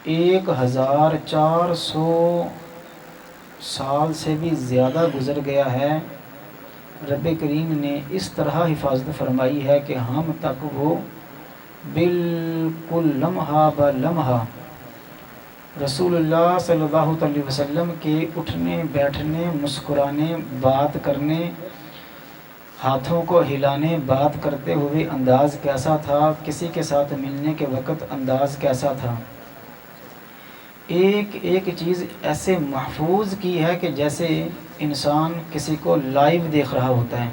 1400 سال سے بھی زیادہ گزر گیا ہے، رب کریم نے اس طرح حفاظت فرمائی ہے کہ ہم تک وہ بالکل لمحہ بلمحہ رسول اللہ صلی اللہ علیہ وسلم کے اٹھنے بیٹھنے، مسکرانے، بات کرنے، ہاتھوں کو ہلانے، بات کرتے ہوئے انداز کیسا تھا، کسی کے ساتھ ملنے کے وقت انداز کیسا تھا، ایک ایک چیز ایسے محفوظ کی ہے کہ جیسے انسان کسی کو لائیو دیکھ رہا ہوتا ہے۔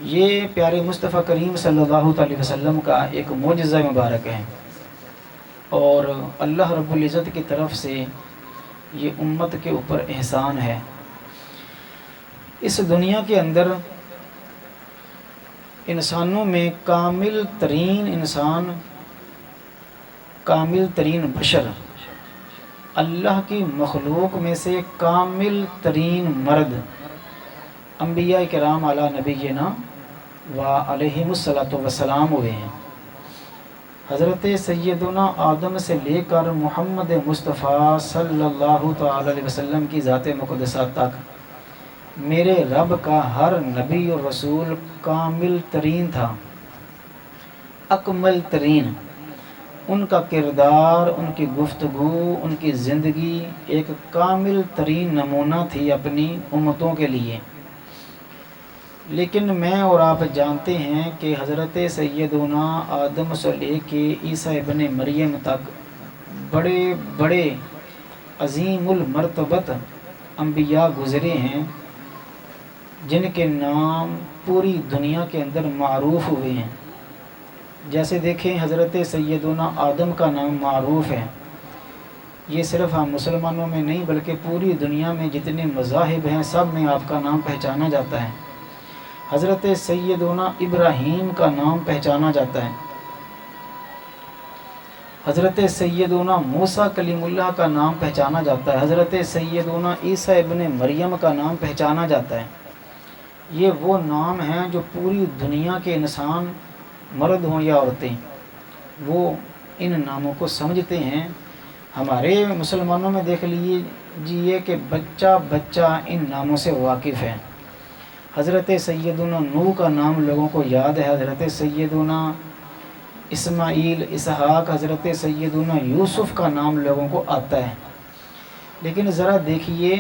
یہ پیارے مصطفیٰ کریم صلی اللہ علیہ وسلم کا ایک معجزہ مبارک ہے، اور اللہ رب العزت کی طرف سے یہ امت کے اوپر احسان ہے۔ اس دنیا کے اندر انسانوں میں کامل ترین انسان، کامل ترین بشر، اللہ کی مخلوق میں سے کامل ترین مرد انبیاء کرام علی نبینا و علیہم الصلاۃ والسلام ہوئے ہیں۔ حضرت سیدنا آدم سے لے کر محمد مصطفیٰ صلی اللہ تعالی علیہ وسلم کی ذات مقدسہ تک میرے رب کا ہر نبی اور رسول کامل ترین تھا، اکمل ترین۔ ان کا کردار، ان کی گفتگو، ان کی زندگی ایک کامل ترین نمونہ تھی اپنی امتوں کے لیے۔ لیکن میں اور آپ جانتے ہیں کہ حضرت سیدنا آدم سے لے کے عیسیٰ ابن مریم تک بڑے بڑے عظیم المرتبت انبیاء گزرے ہیں، جن کے نام پوری دنیا کے اندر معروف ہوئے ہیں۔ جیسے دیکھیں حضرت سیدنا آدم کا نام معروف ہے، یہ صرف ہم مسلمانوں میں نہیں بلکہ پوری دنیا میں جتنے مذاہب ہیں سب میں آپ کا نام پہچانا جاتا ہے۔ حضرت سیدنا ابراہیم کا نام پہچانا جاتا ہے، حضرت سیدنا موسیٰ کلیم اللہ کا نام پہچانا جاتا ہے، حضرت سیدنا عیسیٰ ابن مریم کا نام پہچانا جاتا ہے۔ یہ وہ نام ہیں جو پوری دنیا کے انسان، مرد ہوں یا عورتیں، وہ ان ناموں کو سمجھتے ہیں۔ ہمارے مسلمانوں میں دیکھ لیجیے کہ بچہ بچہ ان ناموں سے واقف ہے۔ حضرت سیدنا نوح کا نام لوگوں کو یاد ہے، حضرت سیدنا اسماعیل، اسحاق، حضرت سیدنا یوسف کا نام لوگوں کو آتا ہے۔ لیکن ذرا دیکھیے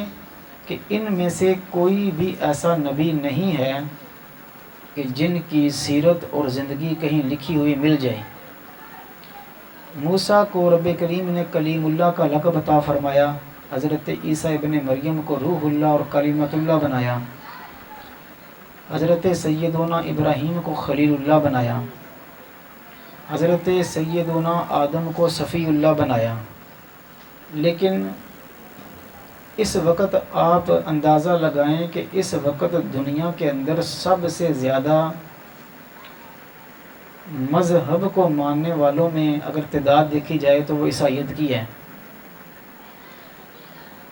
کہ ان میں سے کوئی بھی ایسا نبی نہیں ہے کہ جن کی سیرت اور زندگی کہیں لکھی ہوئی مل جائے۔ موسیٰ کو رب کریم نے کلیم اللہ کا لقب عطا فرمایا، حضرت عیسیٰ ابن مریم کو روح اللہ اور کلمۃ اللہ بنایا، حضرت سیدنا ابراہیم کو خلیل اللہ بنایا، حضرت سیدنا آدم کو صفی اللہ بنایا۔ لیکن اس وقت آپ اندازہ لگائیں کہ اس وقت دنیا کے اندر سب سے زیادہ مذہب کو ماننے والوں میں اگر تعداد دیکھی جائے تو وہ عیسائیت کی ہے،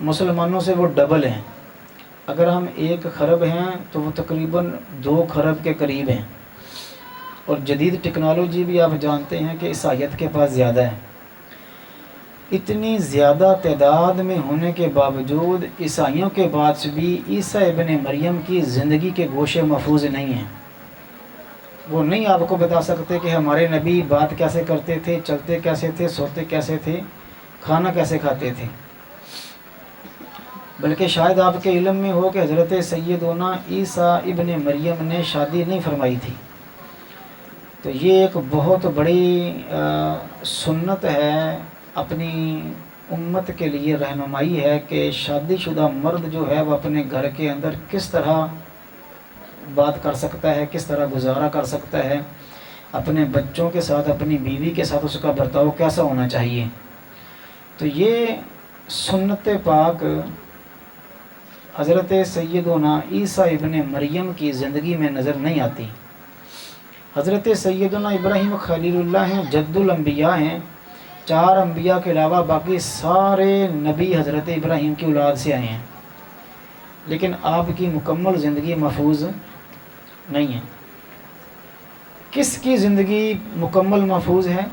مسلمانوں سے وہ ڈبل ہیں۔ اگر ہم 1 خرب ہیں تو وہ تقریباً 2 خرب کے قریب ہیں، اور جدید ٹیکنالوجی بھی آپ جانتے ہیں کہ عیسائیت کے پاس زیادہ ہے۔ اتنی زیادہ تعداد میں ہونے کے باوجود عیسائیوں کے پاس بھی عیسیٰ ابن مریم کی زندگی کے گوشے محفوظ نہیں ہیں۔ وہ نہیں آپ کو بتا سکتے کہ ہمارے نبی بات کیسے کرتے تھے، چلتے کیسے تھے، سوتے کیسے تھے، کھانا کیسے کھاتے تھے۔ بلکہ شاید آپ کے علم میں ہو کہ حضرت سیدنا عیسیٰ ابن مریم نے شادی نہیں فرمائی تھی۔ تو یہ ایک بہت بڑی سنت ہے، اپنی امت کے لیے رہنمائی ہے کہ شادی شدہ مرد جو ہے وہ اپنے گھر کے اندر کس طرح بات کر سکتا ہے، کس طرح گزارا کر سکتا ہے، اپنے بچوں کے ساتھ، اپنی بیوی کے ساتھ اس کا برتاؤ کیسا ہونا چاہیے۔ تو یہ سنت پاک حضرت سیدنا عیسیٰ ابن مریم کی زندگی میں نظر نہیں آتی۔ حضرت سیدنا ابراہیم خلیل اللہ ہیں، جد الانبیاء ہیں، 4 انبیاء کے علاوہ باقی سارے نبی حضرت ابراہیم کی اولاد سے آئے ہیں، لیکن آپ کی مکمل زندگی محفوظ نہیں ہے۔ کس کی زندگی مکمل محفوظ ہے؟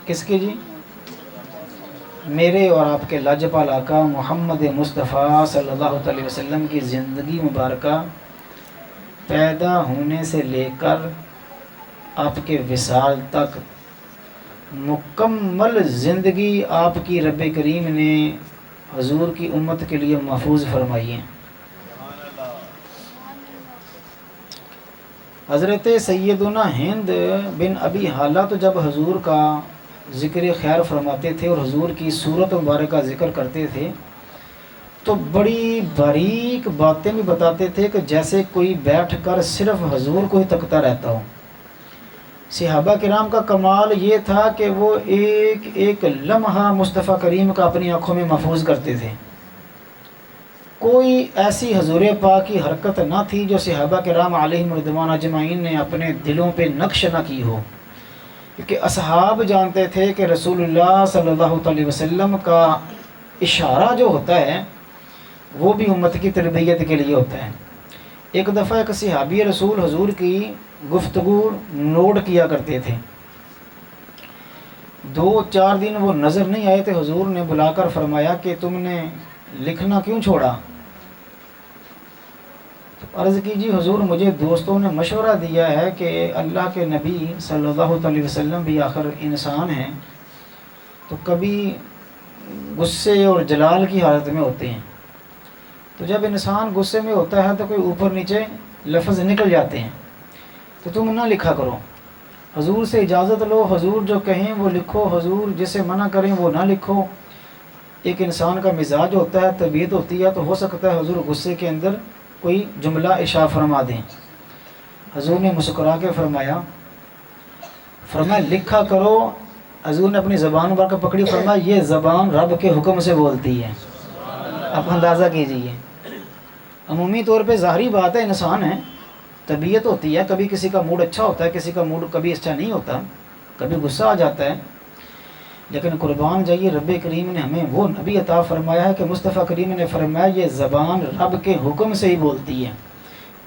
کس کی جی؟ میرے اور آپ کے لاجپال آقا محمد مصطفیٰ صلی اللہ علیہ وسلم کی زندگی مبارکہ پیدا ہونے سے لے کر آپ کے وصال تک مکمل زندگی آپ کی رب کریم نے حضور کی امت کے لیے محفوظ فرمائی ہے۔ حضرت سیدنا ہند بن ابی حالہ تو جب حضور کا ذکر خیر فرماتے تھے اور حضور کی صورت مبارکہ ذکر کرتے تھے تو بڑی باریک باتیں بھی بتاتے تھے کہ جیسے کوئی بیٹھ کر صرف حضور کو ہی تکتا رہتا ہو۔ صحابہ کرام کا کمال یہ تھا کہ وہ ایک ایک لمحہ مصطفیٰ کریم کا اپنی آنکھوں میں محفوظ کرتے تھے۔ کوئی ایسی حضور پاک کی حرکت نہ تھی جو صحابہ کرام علیہم رضوان اجمعین نے اپنے دلوں پہ نقش نہ کی ہو، کیونکہ اصحاب جانتے تھے کہ رسول اللہ صلی اللہ علیہ وسلم کا اشارہ جو ہوتا ہے وہ بھی امت کی تربیت کے لیے ہوتا ہے۔ ایک دفعہ ایک صحابی رسول حضور کی گفتگو نوٹ کیا کرتے تھے، 2-4 دن وہ نظر نہیں آئے تھے، حضور نے بلا کر فرمایا کہ تم نے لکھنا کیوں چھوڑا؟ عرض کی جی حضور مجھے دوستوں نے مشورہ دیا ہے کہ اللہ کے نبی صلی اللہ علیہ وسلم بھی آخر انسان ہیں تو کبھی غصے اور جلال کی حالت میں ہوتے ہیں، تو جب انسان غصے میں ہوتا ہے تو کوئی اوپر نیچے لفظ نکل جاتے ہیں، تو تم نہ لکھا کرو، حضور سے اجازت لو، حضور جو کہیں وہ لکھو، حضور جسے منع کریں وہ نہ لکھو۔ ایک انسان کا مزاج ہوتا ہے، طبیعت ہوتی ہے، تو ہو سکتا ہے حضور غصے کے اندر کوئی جملہ ارشاد فرما دیں۔ حضور نے مسکرا کے فرمایا لکھا کرو۔ حضور نے اپنی زبان پر پکڑی، فرمایا یہ زبان رب کے حکم سے بولتی ہے۔ آپ اندازہ کیجئے، عمومی طور پہ ظاہری بات ہے، انسان ہے، طبیعت ہوتی ہے، کبھی کسی کا موڈ اچھا ہوتا ہے، کسی کا موڈ کبھی اچھا نہیں ہوتا، کبھی غصہ آ جاتا ہے، لیکن قربان جائیے رب کریم نے ہمیں وہ نبی عطا فرمایا ہے کہ مصطفیٰ کریم نے فرمایا یہ زبان رب کے حکم سے ہی بولتی ہے،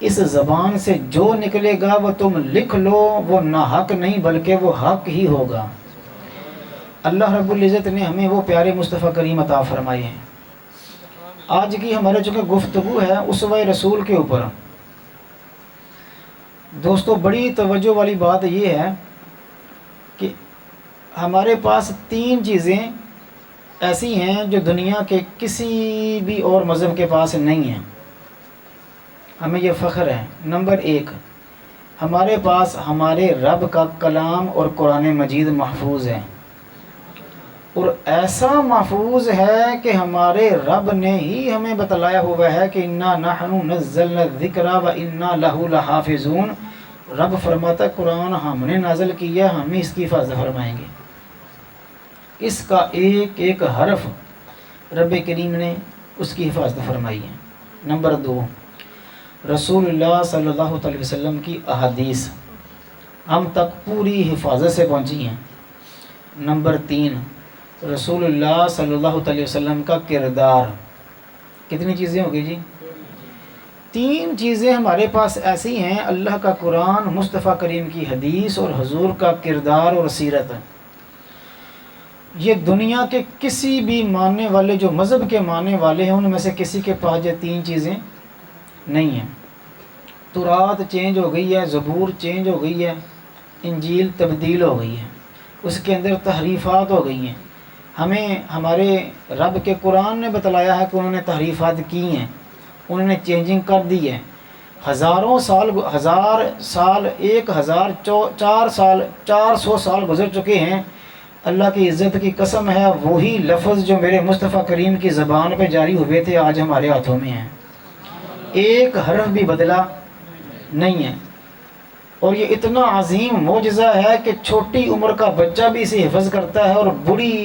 اس زبان سے جو نکلے گا وہ تم لکھ لو، وہ ناحق نہیں بلکہ وہ حق ہی ہوگا۔ اللہ رب العزت نے ہمیں وہ پیارے مصطفیٰ کریم عطا فرمائے ہیں۔ آج کی ہمارے چونکہ گفتگو ہے اسوہ رسول کے اوپر، دوستو بڑی توجہ والی بات یہ ہے کہ ہمارے پاس 3 چیزیں ایسی ہیں جو دنیا کے کسی بھی اور مذہب کے پاس نہیں ہیں، ہمیں یہ فخر ہے۔ نمبر 1، ہمارے پاس ہمارے رب کا کلام اور قرآن مجید محفوظ ہے، اور ایسا محفوظ ہے کہ ہمارے رب نے ہی ہمیں بتلایا ہوا ہے کہ انا نحن نزلنا الذکر و انا لہ لحافظون۔ رب فرماتا ہے قرآن ہم نے نازل کیا، ہم ہی اس کی حفاظت فرمائیں گے، اس کا ایک ایک حرف رب کریم نے اس کی حفاظت فرمائی ہے۔ نمبر 2، رسول اللہ صلی اللہ علیہ وسلم کی احادیث ہم تک پوری حفاظت سے پہنچی ہیں۔ نمبر 3، رسول اللہ صلی اللہ علیہ وسلم کا کردار۔ کتنی چیزیں ہو گئی جی؟ 3 چیزیں ہمارے پاس ایسی ہیں، اللہ کا قرآن، مصطفیٰ کریم کی حدیث اور حضور کا کردار اور سیرت۔ یہ دنیا کے کسی بھی ماننے والے جو مذہب کے ماننے والے ہیں ان میں سے کسی کے پاس یہ 3 چیزیں نہیں ہیں۔ تورات چینج ہو گئی ہے، زبور چینج ہو گئی ہے، انجیل تبدیل ہو گئی ہے، اس کے اندر تحریفات ہو گئی ہیں۔ ہمیں ہمارے رب کے قرآن نے بتلایا ہے کہ انہوں نے تحریفات کی ہیں، انہوں نے چینجنگ کر دی ہے۔ 1000 سال 400 سال گزر چکے ہیں، اللہ کی عزت کی قسم ہے وہی لفظ جو میرے مصطفیٰ کریم کی زبان پہ جاری ہوئے تھے آج ہمارے ہاتھوں میں ہیں، ایک حرف بھی بدلا نہیں ہے۔ اور یہ اتنا عظیم معجزہ ہے کہ چھوٹی عمر کا بچہ بھی اسے حفظ کرتا ہے، اور بڑی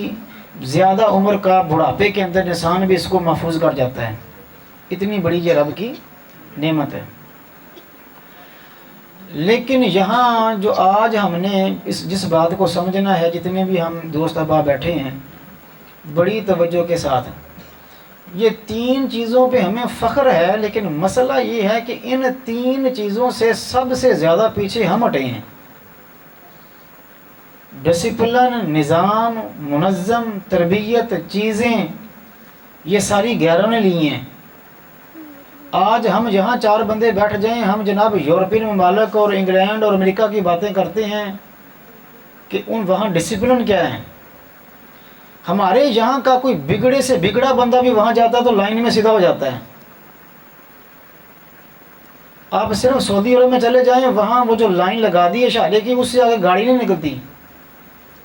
زیادہ عمر کا بڑھاپے کے اندر انسان بھی اس کو محفوظ کر جاتا ہے۔ اتنی بڑی یہ رب کی نعمت ہے۔ لیکن یہاں جو آج ہم نے جس بات کو سمجھنا ہے، جتنے بھی ہم دوست احباب بیٹھے ہیں بڑی توجہ کے ساتھ، یہ 3 چیزوں پہ ہمیں فخر ہے، لیکن مسئلہ یہ ہے کہ ان 3 چیزوں سے سب سے زیادہ پیچھے ہم ہٹے ہیں۔ ڈسپلن، نظام، منظم تربیت، چیزیں یہ ساری غیروں نے لی ہیں۔ آج ہم یہاں 4 بندے بیٹھ جائیں، ہم جناب یورپین ممالک اور انگلینڈ اور امریکہ کی باتیں کرتے ہیں کہ وہاں ڈسپلن کیا ہے۔ ہمارے یہاں کا کوئی بگڑے سے بگڑا بندہ بھی وہاں جاتا ہے تو لائن میں سیدھا ہو جاتا ہے۔ آپ صرف سعودی عرب میں چلے جائیں، وہاں وہ جو لائن لگا دی ہے اشارے کی، اس سے آگے گاڑی نہیں نکلتی،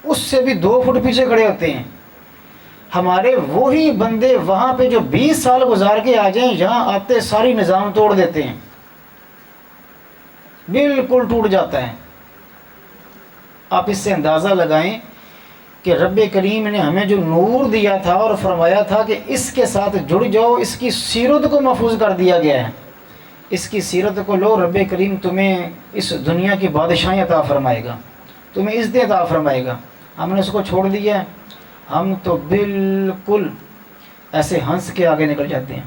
اس سے بھی 2 فٹ پیچھے کھڑے ہوتے ہیں۔ ہمارے وہی بندے وہاں پہ جو 20 سال گزار کے آ جائیں، یہاں آتے ساری نظام توڑ دیتے ہیں، بالکل ٹوٹ جاتا ہے۔ آپ اس سے اندازہ لگائیں کہ رب کریم نے ہمیں جو نور دیا تھا اور فرمایا تھا کہ اس کے ساتھ جڑ جاؤ، اس کی سیرت کو محفوظ کر دیا گیا ہے، اس کی سیرت کو لو، رب کریم تمہیں اس دنیا کی بادشاہی عطا فرمائے گا، تمہیں عزت عطا فرمائے گا۔ ہم نے اس کو چھوڑ دیا ہے، ہم تو بالکل ایسے ہنس کے آگے نکل جاتے ہیں۔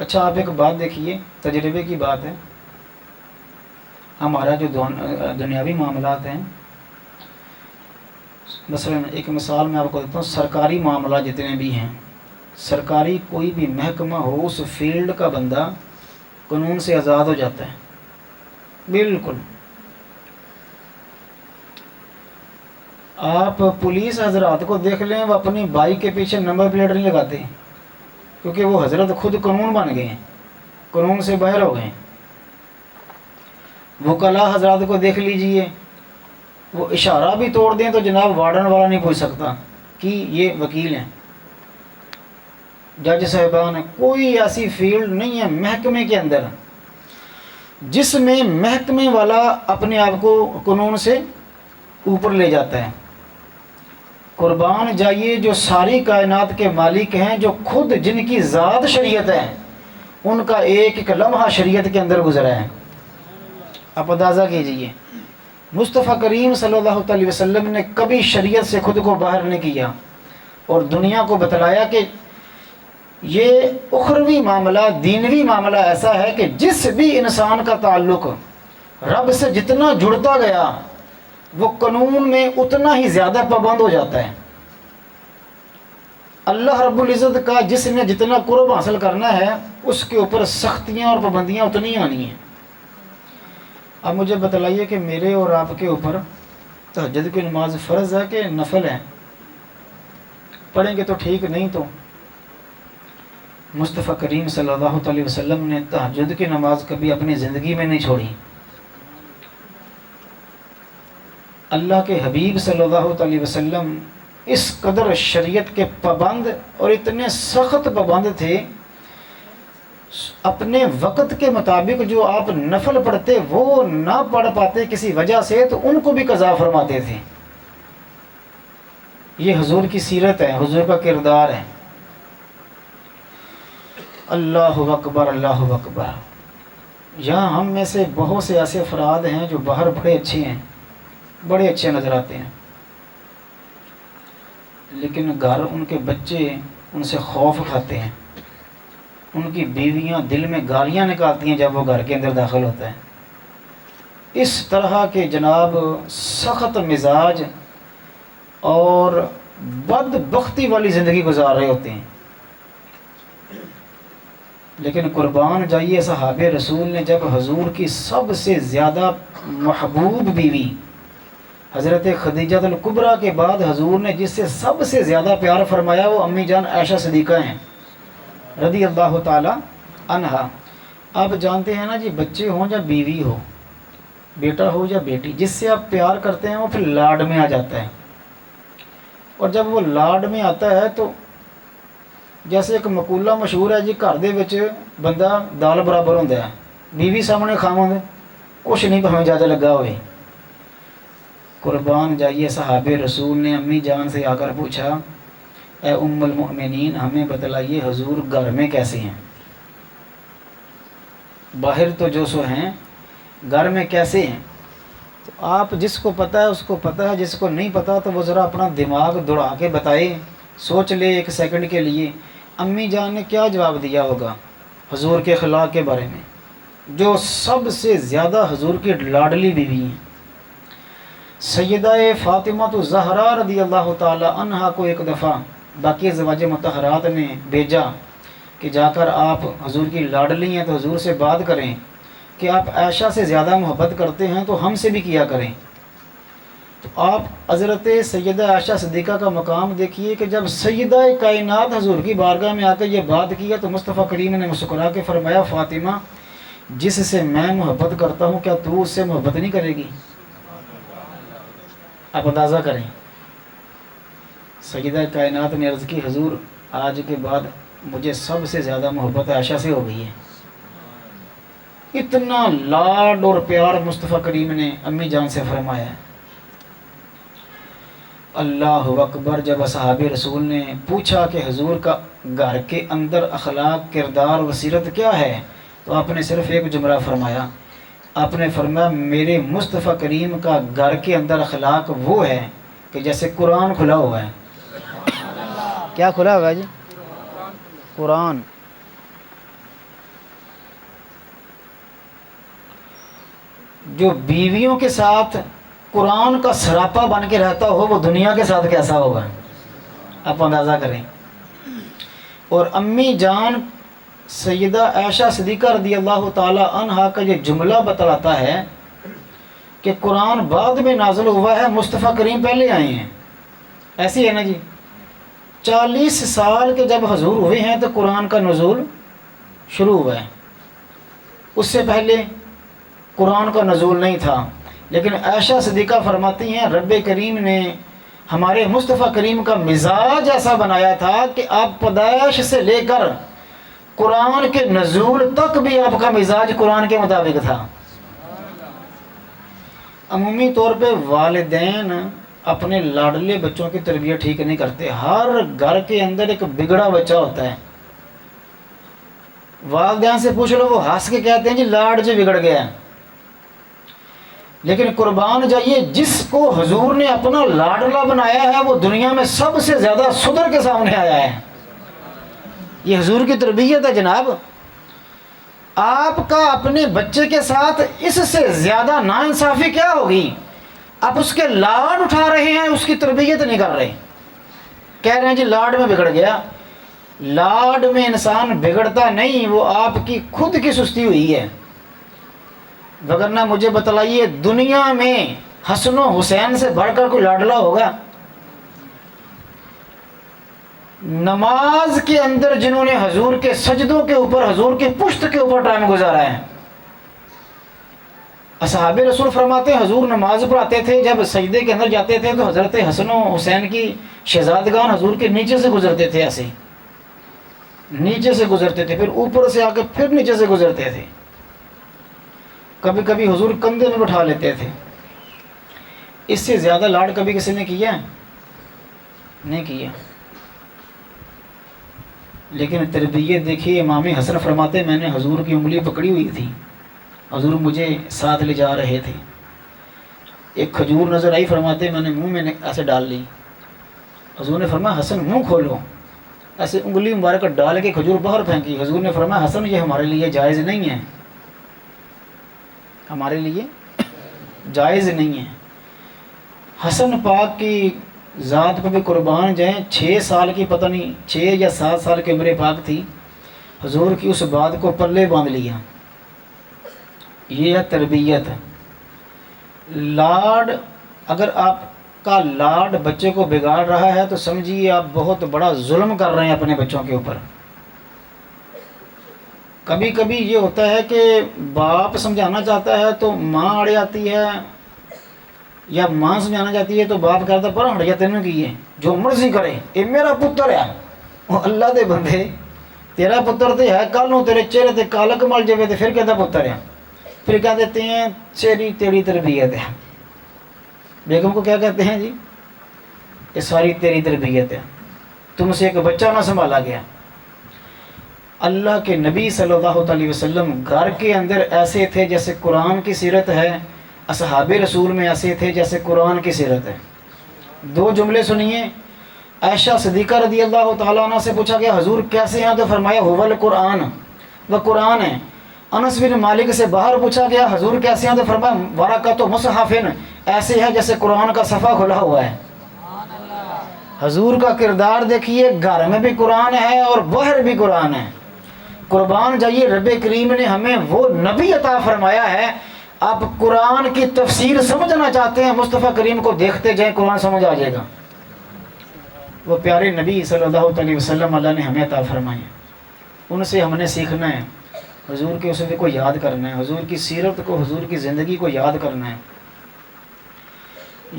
اچھا آپ ایک بات دیکھیے، تجربے کی بات ہے، ہمارا جو دنیاوی معاملات ہیں، مثلا ایک مثال میں آپ کو دیتا ہوں، سرکاری معاملات جتنے بھی ہیں، سرکاری کوئی بھی محکمہ ہو، اس فیلڈ کا بندہ قانون سے آزاد ہو جاتا ہے، بالکل۔ آپ پولیس حضرات کو دیکھ لیں، وہ اپنی بائک کے پیچھے نمبر پلیٹ نہیں لگاتے، کیونکہ وہ حضرت خود قانون بن گئے ہیں، قانون سے باہر ہو گئے ہیں۔ وکلاء حضرات کو دیکھ لیجئے، وہ اشارہ بھی توڑ دیں تو جناب وارڈن والا نہیں پوچھ سکتا کہ یہ وکیل ہیں، جج صاحبان ہیں۔ کوئی ایسی فیلڈ نہیں ہے محکمے کے اندر جس میں محکمے والا اپنے آپ کو قانون سے اوپر لے جاتا ہے۔ قربان جائیے جو ساری کائنات کے مالک ہیں، جو خود جن کی ذات شریعت ہے، ان کا ایک ایک لمحہ شریعت کے اندر گزرا ہے۔ آپ اندازہ کیجئے، مصطفیٰ کریم صلی اللہ علیہ وسلم نے کبھی شریعت سے خود کو باہر نہیں کیا، اور دنیا کو بتلایا کہ یہ اخروی معاملہ، دینوی معاملہ ایسا ہے کہ جس بھی انسان کا تعلق رب سے جتنا جڑتا گیا، وہ قانون میں اتنا ہی زیادہ پابند ہو جاتا ہے۔ اللہ رب العزت کا جس نے جتنا قرب حاصل کرنا ہے، اس کے اوپر سختیاں اور پابندیاں اتنی آنی ہیں۔ اب مجھے بتلائیے کہ میرے اور آپ کے اوپر تہجد کی نماز فرض ہے کہ نفل ہے؟ پڑھیں گے تو ٹھیک، نہیں تو مصطفیٰ کریم صلی اللہ علیہ وسلم نے تہجد کی نماز کبھی اپنی زندگی میں نہیں چھوڑی۔ اللہ کے حبیب صلی اللہ علیہ وسلم اس قدر شریعت کے پابند اور اتنے سخت پابند تھے، اپنے وقت کے مطابق جو آپ نفل پڑھتے وہ نہ پڑھ پاتے کسی وجہ سے تو ان کو بھی قضا فرماتے تھے۔ یہ حضور کی سیرت ہے، حضور کا کردار ہے۔ اللہ اکبر، اللہ اکبر۔ یہاں ہم میں سے بہت سے ایسے افراد ہیں جو باہر بڑے اچھے ہیں، بڑے اچھے نظر آتے ہیں، لیکن گھر ان کے بچے ان سے خوف کھاتے ہیں، ان کی بیویاں دل میں گالیاں نکالتی ہیں جب وہ گھر کے اندر داخل ہوتا ہے۔ اس طرح کے جناب سخت مزاج اور بدبختی والی زندگی گزار رہے ہوتے ہیں۔ لیکن قربان جائیے صحابہ رسول نے جب حضور کی سب سے زیادہ محبوب بیوی حضرت خدیجہ الکبریٰ کے بعد حضور نے جس سے سب سے زیادہ پیار فرمایا وہ امی جان عائشہ صدیقہ ہیں رضی اللہ تعالی عنہا۔ آپ جانتے ہیں نا جی، بچے ہوں یا بیوی ہو، بیٹا ہو یا بیٹی، جس سے آپ پیار کرتے ہیں وہ پھر لاڈ میں آ جاتا ہے، اور جب وہ لاڈ میں آتا ہے تو جیسے ایک مقولہ مشہور ہے جی، گھر دے وچ بندہ دال برابر ہوندا ہے، بیوی سامنے کھاواں کچھ نہیں بھاویں زیادہ لگا ہوئے۔ قربان جائیے صحابہ رسول نے امی جان سے آ کر پوچھا، اے ام المؤمنین ہمیں بتلائیے حضور گھر میں کیسے ہیں؟ باہر تو جو سو ہیں، گھر میں کیسے ہیں؟ تو آپ جس کو پتہ ہے اس کو پتہ ہے، جس کو نہیں پتہ تو وہ ذرا اپنا دماغ دوڑا کے بتائے، سوچ لے ایک سیکنڈ کے لیے، امی جان نے کیا جواب دیا ہوگا حضور کے اخلاق کے بارے میں، جو سب سے زیادہ حضور کی لاڈلی بیوی ہیں۔ سیدہ فاطمہ الزہرا رضی اللہ تعالی عنہا کو ایک دفعہ باقی ازواج مطہرات نے بھیجا کہ جا کر آپ حضور کی لاڈلی ہیں تو حضور سے بات کریں کہ آپ عائشہ سے زیادہ محبت کرتے ہیں تو ہم سے بھی کیا کریں۔ تو آپ حضرت سیدہ عائشہ صدیقہ کا مقام دیکھیے کہ جب سیدہ کائنات حضور کی بارگاہ میں آ کے یہ بات کیا تو مصطفیٰ کریم نے مسکرا کے فرمایا فاطمہ جس سے میں محبت کرتا ہوں کیا تو اس سے محبت نہیں کرے گی؟ آپ اندازہ کریں، سیدہ کائنات نے عرض کی حضور آج کے بعد مجھے سب سے زیادہ محبت عائشہ سے ہو گئی ہے۔ اتنا لاڈ اور پیار مصطفیٰ کریم نے امی جان سے فرمایا ہے۔ اللہ اکبر۔ جب اصحاب رسول نے پوچھا کہ حضور کا گھر کے اندر اخلاق، کردار و سیرت کیا ہے تو آپ نے صرف ایک جملہ فرمایا، آپ نے فرمایا میرے مصطفیٰ کریم کا گھر کے اندر اخلاق وہ ہے کہ جیسے قرآن کھلا ہوا ہے۔ کیا کھلا ہوا ہے جی؟ قرآن۔ جو بیویوں کے ساتھ قرآن کا سراپا بن کے رہتا ہو وہ دنیا کے ساتھ کیسا ہوگا، آپ اندازہ کریں۔ اور امی جان سیدہ عائشہ صدیقہ رضی اللہ تعالی عنہا کا یہ جملہ بتلاتا ہے کہ قرآن بعد میں نازل ہوا ہے، مصطفیٰ کریم پہلے آئے ہیں۔ ایسی ہے نا جی، 40 سال کے جب حضور ہوئے ہیں تو قرآن کا نزول شروع ہوا ہے، اس سے پہلے قرآن کا نزول نہیں تھا۔ لیکن عائشہ صدیقہ فرماتی ہیں رب کریم نے ہمارے مصطفیٰ کریم کا مزاج ایسا بنایا تھا کہ آپ پیدائش سے لے کر قرآن کے نزول تک بھی آپ کا مزاج قرآن کے مطابق تھا۔ عمومی طور پہ والدین اپنے لاڈلے بچوں کی تربیت ٹھیک نہیں کرتے۔ ہر گھر کے اندر ایک بگڑا بچہ ہوتا ہے، والدین سے پوچھ لو وہ ہنس کے کہتے ہیں جی لاڈ جو بگڑ گیا ہے۔ لیکن قربان جائیے جس کو حضور نے اپنا لاڈلا بنایا ہے وہ دنیا میں سب سے زیادہ سدھر کے سامنے آیا ہے۔ یہ حضور کی تربیت ہے جناب۔ آپ کا اپنے بچے کے ساتھ اس سے زیادہ ناانصافی کیا ہوگی؟ آپ اس کے لاڈ اٹھا رہے ہیں، اس کی تربیت نہیں کر رہے، کہہ رہے ہیں جی لاڈ میں بگڑ گیا۔ لاڈ میں انسان بگڑتا نہیں، وہ آپ کی خود کی سستی ہوئی ہے۔ وگرنہ مجھے بتلائیے دنیا میں حسن و حسین سے بڑھ کر کوئی لاڈلا ہوگا؟ نماز کے اندر جنہوں نے حضور کے سجدوں کے اوپر، حضور کی پشت کے اوپر ٹائم گزارا ہے۔ اصحاب رسول فرماتے ہیں حضور نماز پڑھاتے تھے، جب سجدے کے اندر جاتے تھے تو حضرت حسن و حسین کی شہزادگان حضور کے نیچے سے گزرتے تھے، ایسے نیچے سے گزرتے تھے، پھر اوپر سے آ کے پھر نیچے سے گزرتے تھے۔ کبھی کبھی حضور کندھے میں بٹھا لیتے تھے۔ اس سے زیادہ لاڈ کبھی کسی نے کیا؟ نہیں کیا۔ لیکن تربیت دیکھیے، امام حسن فرماتے میں نے حضور کی انگلی پکڑی ہوئی تھی، حضور مجھے ساتھ لے جا رہے تھے، ایک کھجور نظر آئی، فرماتے میں نے منہ میں ایسے ڈال لی، حضور نے فرمایا حسن منہ کھولو، ایسے انگلی مبارک ڈال کے کھجور باہر پھینکی۔ حضور نے فرمایا حسن یہ ہمارے لیے جائز نہیں ہے، ہمارے لیے جائز نہیں ہے۔ حسن پاک کی ذات پہ بھی قربان جائیں، 6 سال کی پتہ نہیں 6 یا 7 سال کی عمر پاک تھی، حضور کی اس بات کو پلے باندھ لیا۔ یہ ہے تربیت۔ لاڈ، اگر آپ کا لاڈ بچے کو بگاڑ رہا ہے تو سمجھیے آپ بہت بڑا ظلم کر رہے ہیں اپنے بچوں کے اوپر۔ کبھی کبھی یہ ہوتا ہے کہ باپ سمجھانا چاہتا ہے تو ماں اڑ جاتی ہے، یا ماں سمجھانا چاہتی ہے تو باپ کہتا ہے پر ہٹ جا تینوں کی ہے جو مرضی کرے، اے میرا پتر ہے۔ وہ اللہ دے بندے، تیرا پتر تے ہے، کل نو تیرے چہرے تے کالک مل جائے تو پھر کہتا پتر ہے، پھر کہہ دیتے ہیں چیری تیری تربیت ہے۔ بیگم کو کیا کہتے ہیں جی؟ یہ ساری تیری تربیت ہے، تم سے ایک بچہ نہ سنبھالا گیا۔ اللہ کے نبی صلی اللہ علیہ وسلم گھر کے اندر ایسے تھے جیسے قرآن کی سیرت ہے، اصحاب رسول میں ایسے تھے جیسے قرآن کی سیرت ہے۔ 2 جملے سنیے۔ عائشہ صدیقہ رضی اللہ تعالیٰ عنہ سے پوچھا کہ حضور کیسے ہیں تو فرمایا هو القرآن، وہ قرآن ہے۔ انس بن مالک سے باہر پوچھا گیا حضور کیسے ہیں؟ تو فرمایا ورقۃ مصحف، ایسے ہے جیسے قرآن کا صفحہ کھلا ہوا ہے۔ حضور کا کردار دیکھیے، گھر میں بھی قرآن ہے اور باہر بھی قرآن ہے۔ قربان جائیے، رب کریم نے ہمیں وہ نبی عطا فرمایا ہے۔ آپ قرآن کی تفسیر سمجھنا چاہتے ہیں، مصطفیٰ کریم کو دیکھتے جائیں، قرآن سمجھ آ جائے گا۔ وہ پیارے نبی صلی اللہ علیہ وسلم اللہ نے ہمیں عطا فرمائے ہیں، ان سے ہم نے سیکھنا ہے، حضور کے اسوے کو یاد کرنا ہے، حضور کی سیرت کو، حضور کی زندگی کو یاد کرنا ہے۔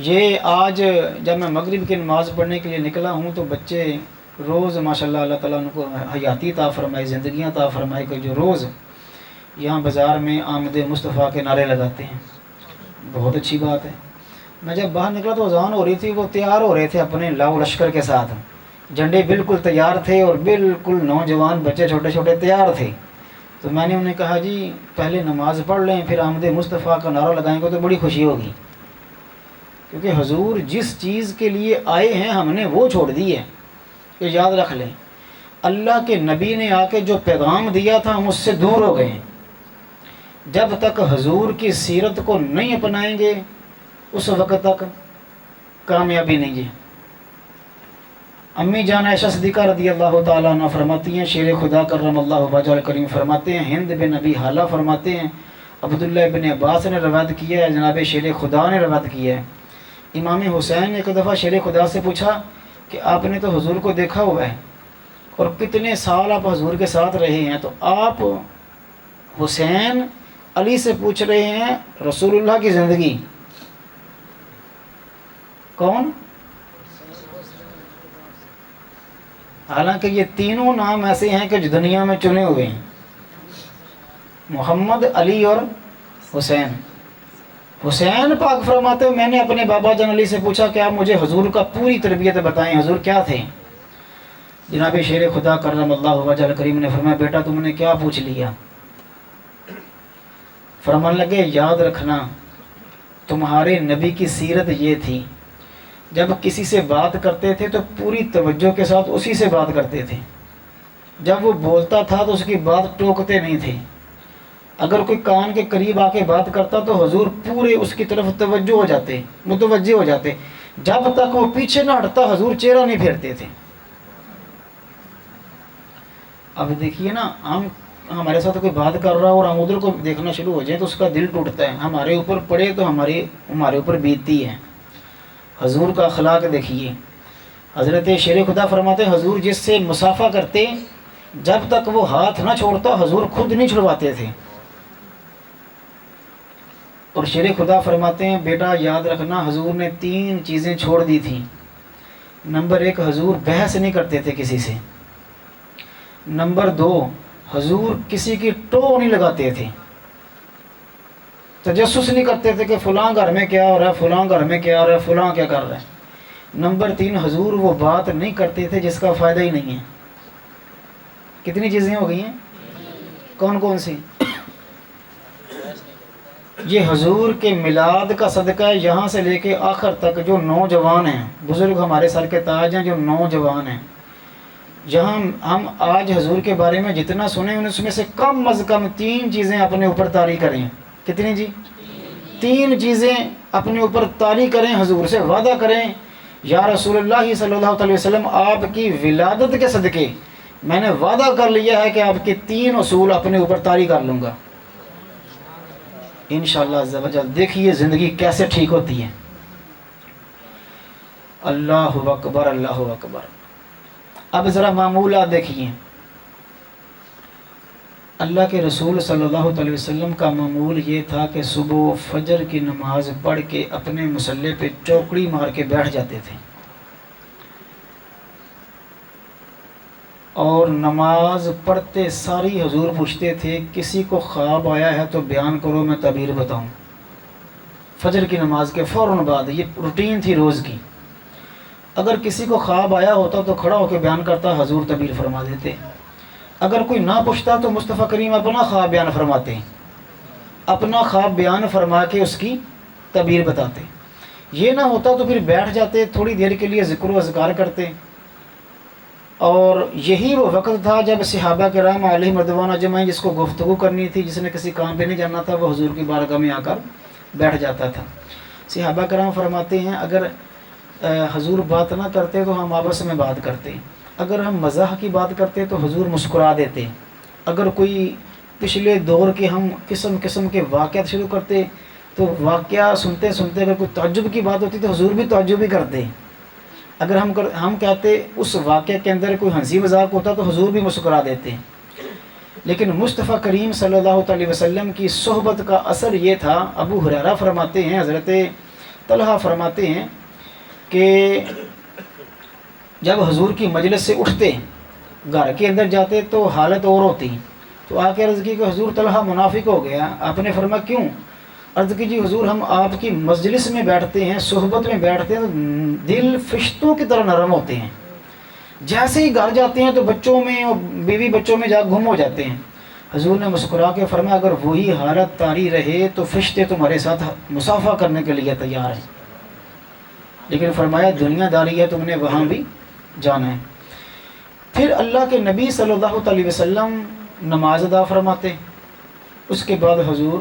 یہ آج جب میں مغرب کی نماز پڑھنے کے لیے نکلا ہوں تو بچے روز ماشاءاللہ اللہ تعالیٰ ان کو حیاتی عطا فرمائے، زندگیاں عطا فرمائے، کہ جو روز یہاں بازار میں آمد مصطفیٰ کے نعرے لگاتے ہیں۔ بہت اچھی بات ہے۔ میں جب باہر نکلا تو اذان ہو رہی تھی، وہ تیار ہو رہے تھے اپنے لاؤ لشکر کے ساتھ، جھنڈے بالکل تیار تھے اور بالکل نوجوان بچے چھوٹے چھوٹے تیار تھے۔ تو میں نے انہیں کہا جی پہلے نماز پڑھ لیں، پھر آمد مصطفیٰ کا نعرہ لگائیں گے تو بڑی خوشی ہوگی، کیونکہ حضور جس چیز کے لیے آئے ہیں ہم نے وہ چھوڑ دی ہے۔ یہ یاد رکھ لیں، اللہ کے نبی نے آ کے جو پیغام دیا تھا ہم اس سے دور ہو گئے ہیں۔ جب تک حضور کی سیرت کو نہیں اپنائیں گے اس وقت تک کامیابی نہیں ہے۔ امی جان عائشہ صدیقہ رضی اللہ تعالیٰ عنہ فرماتی ہیں، شیر خدا کرم اللہ وجہ الکریم فرماتے ہیں، ہند بن ابی حالہ فرماتے ہیں، عبداللہ بن عباس نے روایت کیا ہے، جناب شیر خدا نے روایت کیا ہے۔ امام حسین نے ایک دفعہ شیر خدا سے پوچھا کہ آپ نے تو حضور کو دیکھا ہوا ہے اور کتنے سال آپ حضور کے ساتھ رہے ہیں، تو آپ حسین علی سے پوچھ رہے ہیں رسول اللہ کی زندگی کون؟ حالانکہ یہ تینوں نام ایسے ہیں کہ جو دنیا میں چنے ہوئے ہیں، محمد، علی اور حسین۔ حسین پاک فرماتے ہیں میں نے اپنے بابا جان علی سے پوچھا کہ آپ مجھے حضور کا پوری تربیت بتائیں، حضور کیا تھے؟ جناب شیر خدا کرم اللہ وجہ الکریم نے فرمایا بیٹا تم نے کیا پوچھ لیا؟ فرمان لگے یاد رکھنا تمہارے نبی کی سیرت یہ تھی، جب کسی سے بات کرتے تھے تو پوری توجہ کے ساتھ اسی سے بات کرتے تھے، جب وہ بولتا تھا تو اس کی بات ٹوکتے نہیں تھے، اگر کوئی کان کے قریب آ کے بات کرتا تو حضور پورے اس کی طرف متوجہ ہو جاتے، جب تک وہ پیچھے نہ ہٹتا حضور چہرہ نہیں پھیرتے تھے۔ اب دیکھیے نا، ہمارے ساتھ کوئی بات کر رہا اور ہم ادھر کو دیکھنا شروع ہو جائے تو اس کا دل ٹوٹتا ہے، ہمارے اوپر پڑے تو ہمارے اوپر بیتتی ہے۔ حضور کا اخلاق دیکھیے، حضرت شیر خدا فرماتے حضور جس سے مصافحہ کرتے جب تک وہ ہاتھ نہ چھوڑتا حضور خود نہیں چھڑواتے تھے۔ اور شیر خدا فرماتے ہیں بیٹا یاد رکھنا حضور نے 3 چیزیں چھوڑ دی تھیں۔ نمبر 1 حضور بحث نہیں کرتے تھے کسی سے۔ نمبر 2 حضور کسی کی ٹو نہیں لگاتے تھے، تجسس نہیں کرتے تھے کہ فلاں گھر میں کیا ہو رہا ہے، فلاں گھر میں کیا ہو رہا ہے، فلاں کیا کر رہا ہے۔ نمبر 3 حضور وہ بات نہیں کرتے تھے جس کا فائدہ ہی نہیں ہے۔ کتنی چیزیں ہو گئی ہیں؟ کون کون سی؟ یہ حضور کے میلاد کا صدقہ ہے، یہاں سے لے کے آخر تک جو نوجوان ہیں، بزرگ ہمارے سر کے تاج ہیں، جو نوجوان ہیں، یہاں ہم آج حضور کے بارے میں جتنا سنیں اس میں سے کم از کم 3 چیزیں اپنے اوپر طاری کریں۔ کتنی جی؟ 3 چیزیں اپنے اوپر طاری کریں، حضور سے وعدہ کریں یا رسول اللہ صلی اللہ علیہ وسلم آپ کی ولادت کے صدقے میں نے وعدہ کر لیا ہے کہ آپ کے 3 اصول اپنے اوپر طاری کر لوں گا انشاءاللہ عز و جل۔ دیکھیے زندگی کیسے ٹھیک ہوتی ہے۔ اللہ اکبر، اللہ اکبر۔ اب ذرا معمولات دیکھیے، اللہ کے رسول صلی اللہ علیہ وسلم کا معمول یہ تھا کہ صبح فجر کی نماز پڑھ کے اپنے مصلی پہ چوکڑی مار کے بیٹھ جاتے تھے، اور نماز پڑھتے ساری حضور پوچھتے تھے کسی کو خواب آیا ہے تو بیان کرو میں تعبیر بتاؤں۔ فجر کی نماز کے فوراً بعد، یہ روٹین تھی روز کی، اگر کسی کو خواب آیا ہوتا تو کھڑا ہو کے بیان کرتا، حضور تعبیر فرما دیتے۔ اگر کوئی نہ پوچھتا تو مصطفیٰ کریم اپنا خواب بیان فرماتے ہیں، اپنا خواب بیان فرما کے اس کی تعبیر بتاتے۔ یہ نہ ہوتا تو پھر بیٹھ جاتے، تھوڑی دیر کے لیے ذکر و اذکار کرتے، اور یہی وہ وقت تھا جب صحابہ کرام علیہم رضوان اجمعین جس کو گفتگو کرنی تھی، جس نے کسی کام پہ نہیں جانا تھا، وہ حضور کی بارگاہ میں آ کر بیٹھ جاتا تھا۔ صحابہ کرام فرماتے ہیں اگر حضور بات نہ کرتے تو ہم آپس میں بات کرتے، اگر ہم مزاح کی بات کرتے تو حضور مسکرا دیتے، اگر کوئی پچھلے دور کے ہم قسم قسم کے واقعات شروع کرتے تو واقعہ سنتے سنتے اگر کوئی تعجب کی بات ہوتی تو حضور بھی تعجب ہی کرتے، اگر ہم کہتے اس واقعے کے اندر کوئی ہنسی مذاق ہوتا تو حضور بھی مسکرا دیتے۔ لیکن مصطفیٰ کریم صلی اللہ علیہ وسلم کی صحبت کا اثر یہ تھا، ابو ہریرہ فرماتے ہیں، حضرت طلحہ فرماتے ہیں کہ جب حضور کی مجلس سے اٹھتے گھر کے اندر جاتے تو حالت اور ہوتی، تو آ کے عرض کی کہ حضور طلحہ منافق ہو گیا۔ آپ نے فرمایا کیوں؟ عرض کی جی حضور ہم آپ کی مجلس میں بیٹھتے ہیں، صحبت میں بیٹھتے ہیں تو دل فرشتوں کی طرح نرم ہوتے ہیں، جیسے ہی گھر جاتے ہیں تو بچوں میں اور بیوی بچوں میں جا گم ہو جاتے ہیں۔ حضور نے مسکرا کے فرمایا اگر وہی حالت طاری رہے تو فرشتے تمہارے ساتھ مصافحہ کرنے کے لیے تیار ہیں، لیکن فرمایا دنیا داری ہے، تم نے وہاں بھی جانا ہے۔ پھر اللہ کے نبی صلی اللہ علیہ وسلم نماز ادا فرماتے، اس کے بعد حضور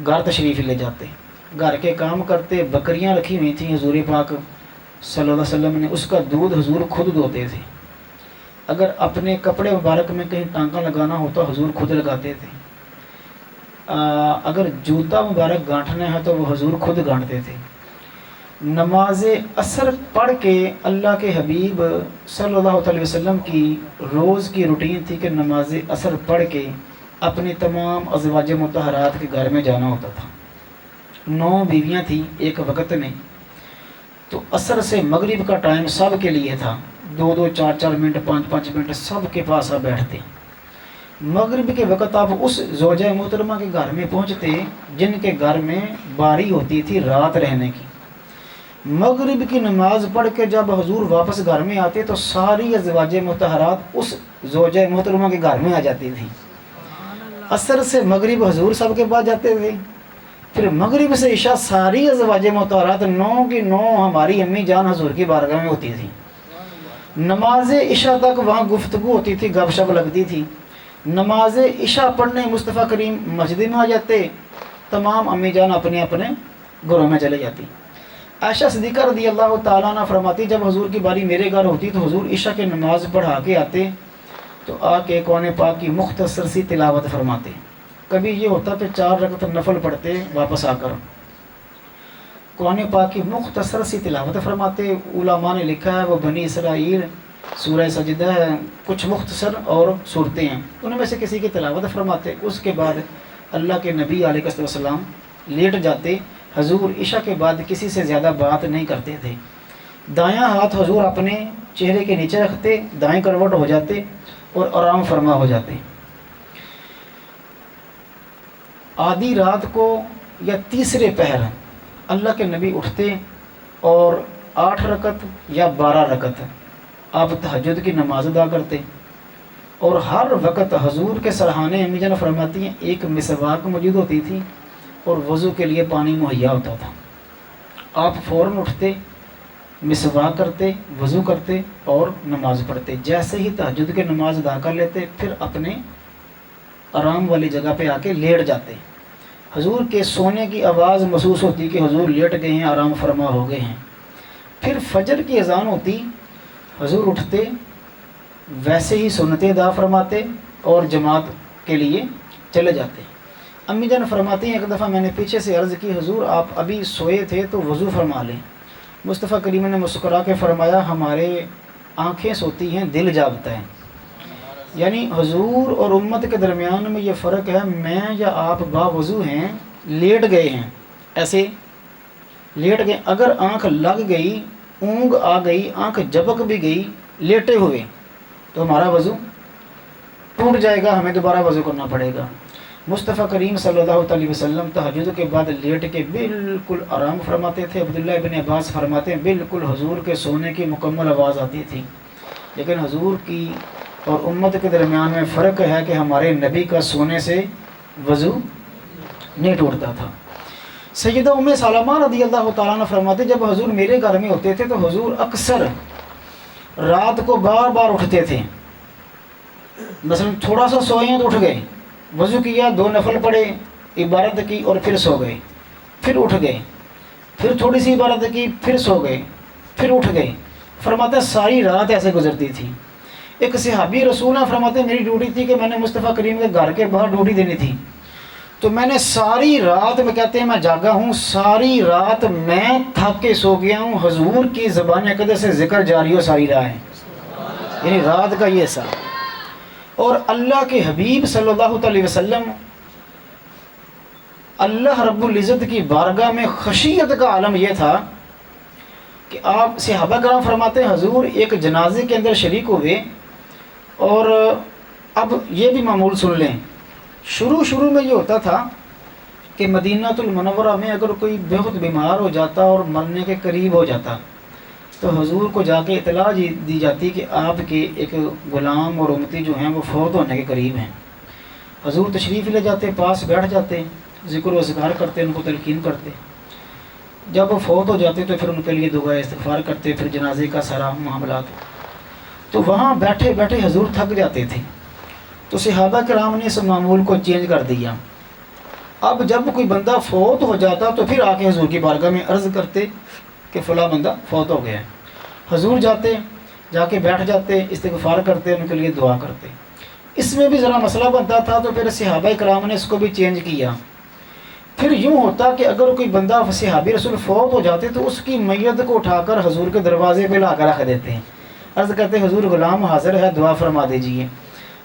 گھر تشریف لے جاتے، گھر کے کام کرتے، بکریاں رکھی ہوئی تھیں حضور پاک صلی اللہ علیہ وسلم نے، اس کا دودھ حضور خود دھوتے تھے، اگر اپنے کپڑے مبارک میں کہیں ٹانکا لگانا ہوتا حضور خود لگاتے تھے، اگر جوتا مبارک گانٹھنا ہے تو وہ حضور خود گانٹتے تھے۔ نماز عصر پڑھ کے اللہ کے حبیب صلی اللہ علیہ وسلم کی روز کی روٹین تھی کہ نماز عصر پڑھ کے اپنی تمام ازواج مطہرات کے گھر میں جانا ہوتا تھا۔ 9 بیویاں تھیں ایک وقت میں، تو عصر سے مغرب کا ٹائم سب کے لیے تھا، 2 4 منٹ 5 منٹ سب کے پاس آپ بیٹھتے۔ مغرب کے وقت آپ اس زوجہ محترمہ کے گھر میں پہنچتے جن کے گھر میں باری ہوتی تھی رات رہنے کی۔ مغرب کی نماز پڑھ کے جب حضور واپس گھر میں آتے تو ساری ازواج مطہرات اس زوجہ محترمہ کے گھر میں آ جاتی تھیں۔ عصر سے مغرب حضور سب کے پاس جاتے تھے، پھر مغرب سے عشاء ساری ازواج مطہرات 9 کی 9 ہماری امی جان حضور کی بارگاہ میں ہوتی تھی۔ نماز عشاء تک وہاں گفتگو ہوتی تھی، گپ شپ لگتی تھی۔ نماز عشاء پڑھنے مصطفیٰ کریم مسجد میں آ جاتے، تمام امی جان اپنے اپنے گھروں میں چلے جاتی۔ عائشہ صدیقہ رضی اللہ تعالیٰ عنہ فرماتی جب حضور کی باری میرے گھر ہوتی تو حضور عشاء کی نماز پڑھا کے آتے تو آ کے قرآن پاک کی مختصر سی تلاوت فرماتے، کبھی یہ ہوتا کہ 4 رکعت نفل پڑھتے واپس آ کر قرآن پاک کی مختصر سی تلاوت فرماتے۔ علماء نے لکھا ہے وہ بنی اسرائیل سورہ سجدہ ہے، کچھ مختصر اور صورتیں ہیں، ان میں سے کسی کی تلاوت فرماتے۔ اس کے بعد اللہ کے نبی علیہ السلام لیٹ جاتے۔ حضور عشاء کے بعد کسی سے زیادہ بات نہیں کرتے تھے، دایاں ہاتھ حضور اپنے چہرے کے نیچے رکھتے، دائیں کروٹ ہو جاتے اور آرام فرما ہو جاتے۔ آدھی رات کو یا تیسرے پہر اللہ کے نبی اٹھتے اور 8 رکعت یا 12 رکعت آپ تہجد کی نماز ادا کرتے، اور ہر وقت حضور کے سرحانے امی جان فرماتی ہیں ایک مسواک موجود ہوتی تھی اور وضو کے لیے پانی مہیا ہوتا تھا۔ آپ فوراً اٹھتے، مسواک کرتے، وضو کرتے اور نماز پڑھتے، جیسے ہی تہجد کی نماز ادا کر لیتے پھر اپنے آرام والی جگہ پہ آ کے لیٹ جاتے۔ حضور کے سونے کی آواز محسوس ہوتی کہ حضور لیٹ گئے ہیں، آرام فرما ہو گئے ہیں۔ پھر فجر کی اذان ہوتی، حضور اٹھتے، ویسے ہی سنتیں ادا فرماتے اور جماعت کے لیے چلے جاتے۔ امی جان فرماتی ہیں ایک دفعہ میں نے پیچھے سے عرض کی حضور آپ ابھی سوئے تھے تو وضو فرما لیں۔ مصطفیٰ کریم نے مسکرا کے فرمایا ہمارے آنکھیں سوتی ہیں، دل جاگتا ہے، یعنی حضور اور امت کے درمیان میں یہ فرق ہے، میں یا آپ باوضو ہیں، لیٹ گئے ہیں، ایسے لیٹ گئے، اگر آنکھ لگ گئی، اونگ آ گئی، آنکھ جھپک بھی گئی لیٹے ہوئے تو ہمارا وضو ٹوٹ جائے گا، ہمیں دوبارہ وضو کرنا پڑے گا۔ مصطفیٰ کریم صلی اللہ علیہ وسلم تہجد کے بعد لیٹ کے بالکل آرام فرماتے تھے۔ عبداللہ ابن عباس فرماتے ہیں بالکل حضور کے سونے کی مکمل آواز آتی تھی، لیکن حضور کی اور امت کے درمیان میں فرق ہے کہ ہمارے نبی کا سونے سے وضو نہیں ٹوٹتا تھا۔ سیدہ ام سلمہ رضی اللہ تعالیٰ عنہ فرماتے جب حضور میرے گھر میں ہوتے تھے تو حضور اکثر رات کو بار بار اٹھتے تھے، مثلا تھوڑا سا سوئے ہیں تو اٹھ گئے، وضو کیا، 2 نفل پڑھے، عبادت کی اور پھر سو گئے، پھر اٹھ گئے، پھر تھوڑی سی عبادت کی، پھر سو گئے، پھر اٹھ گئے۔ فرماتے ہیں ساری رات ایسے گزرتی تھی۔ ایک صحابی رسول ہیں فرماتے ہیں میری ڈیوٹی تھی کہ میں نے مصطفیٰ کریم کے گھر کے باہر ڈیوٹی دینی تھی، تو میں نے ساری رات میں کہتے ہیں میں جاگا ہوں، ساری رات میں تھک کے سو گیا ہوں، حضور کی زبان اقدس سے ذکر جاری ہو ساری راہ ہے، یعنی رات کا یہ حصہ۔ اور اللہ کے حبیب صلی اللہ علیہ وسلم اللہ رب العزت کی بارگاہ میں خشیت کا عالم یہ تھا کہ آپ صحابہ کرام فرماتے ہیں حضور ایک جنازے کے اندر شریک ہوئے، اور اب یہ بھی معمول سن لیں، شروع میں یہ ہوتا تھا کہ مدینہ المنورہ میں اگر کوئی بہت بیمار ہو جاتا اور مرنے کے قریب ہو جاتا تو حضور کو جا کے اطلاع دی جاتی کہ آپ کے ایک غلام اور امتی جو ہیں وہ فوت ہونے کے قریب ہیں۔ حضور تشریف لے جاتے، پاس بیٹھ جاتے، ذکر و اذکار کرتے، ان کو تلقین کرتے، جب وہ فوت ہو جاتے تو پھر ان کے لیے دعا استغفار کرتے، پھر جنازے کا سارا معاملات۔ تو وہاں بیٹھے بیٹھے حضور تھک جاتے تھے، تو صحابہ کرام نے اس معمول کو چینج کر دیا۔ اب جب کوئی بندہ فوت ہو جاتا تو پھر آ کے حضور کی بارگاہ میں عرض کرتے کہ فلاں بندہ فوت ہو گیا ہے، حضور جاتے، جا کے بیٹھ جاتے، استغفار کرتے، ان کے لیے دعا کرتے۔ اس میں بھی ذرا مسئلہ بنتا تھا تو پھر صحابہ کرام نے اس کو بھی چینج کیا۔ پھر یوں ہوتا کہ اگر کوئی بندہ صحابی رسول فوت ہو جاتے تو اس کی میت کو اٹھا کر حضور کے دروازے پہ لا کر رکھ دیتے ہیں، عرض کرتے حضور غلام حاضر ہے، دعا فرما دیجیے۔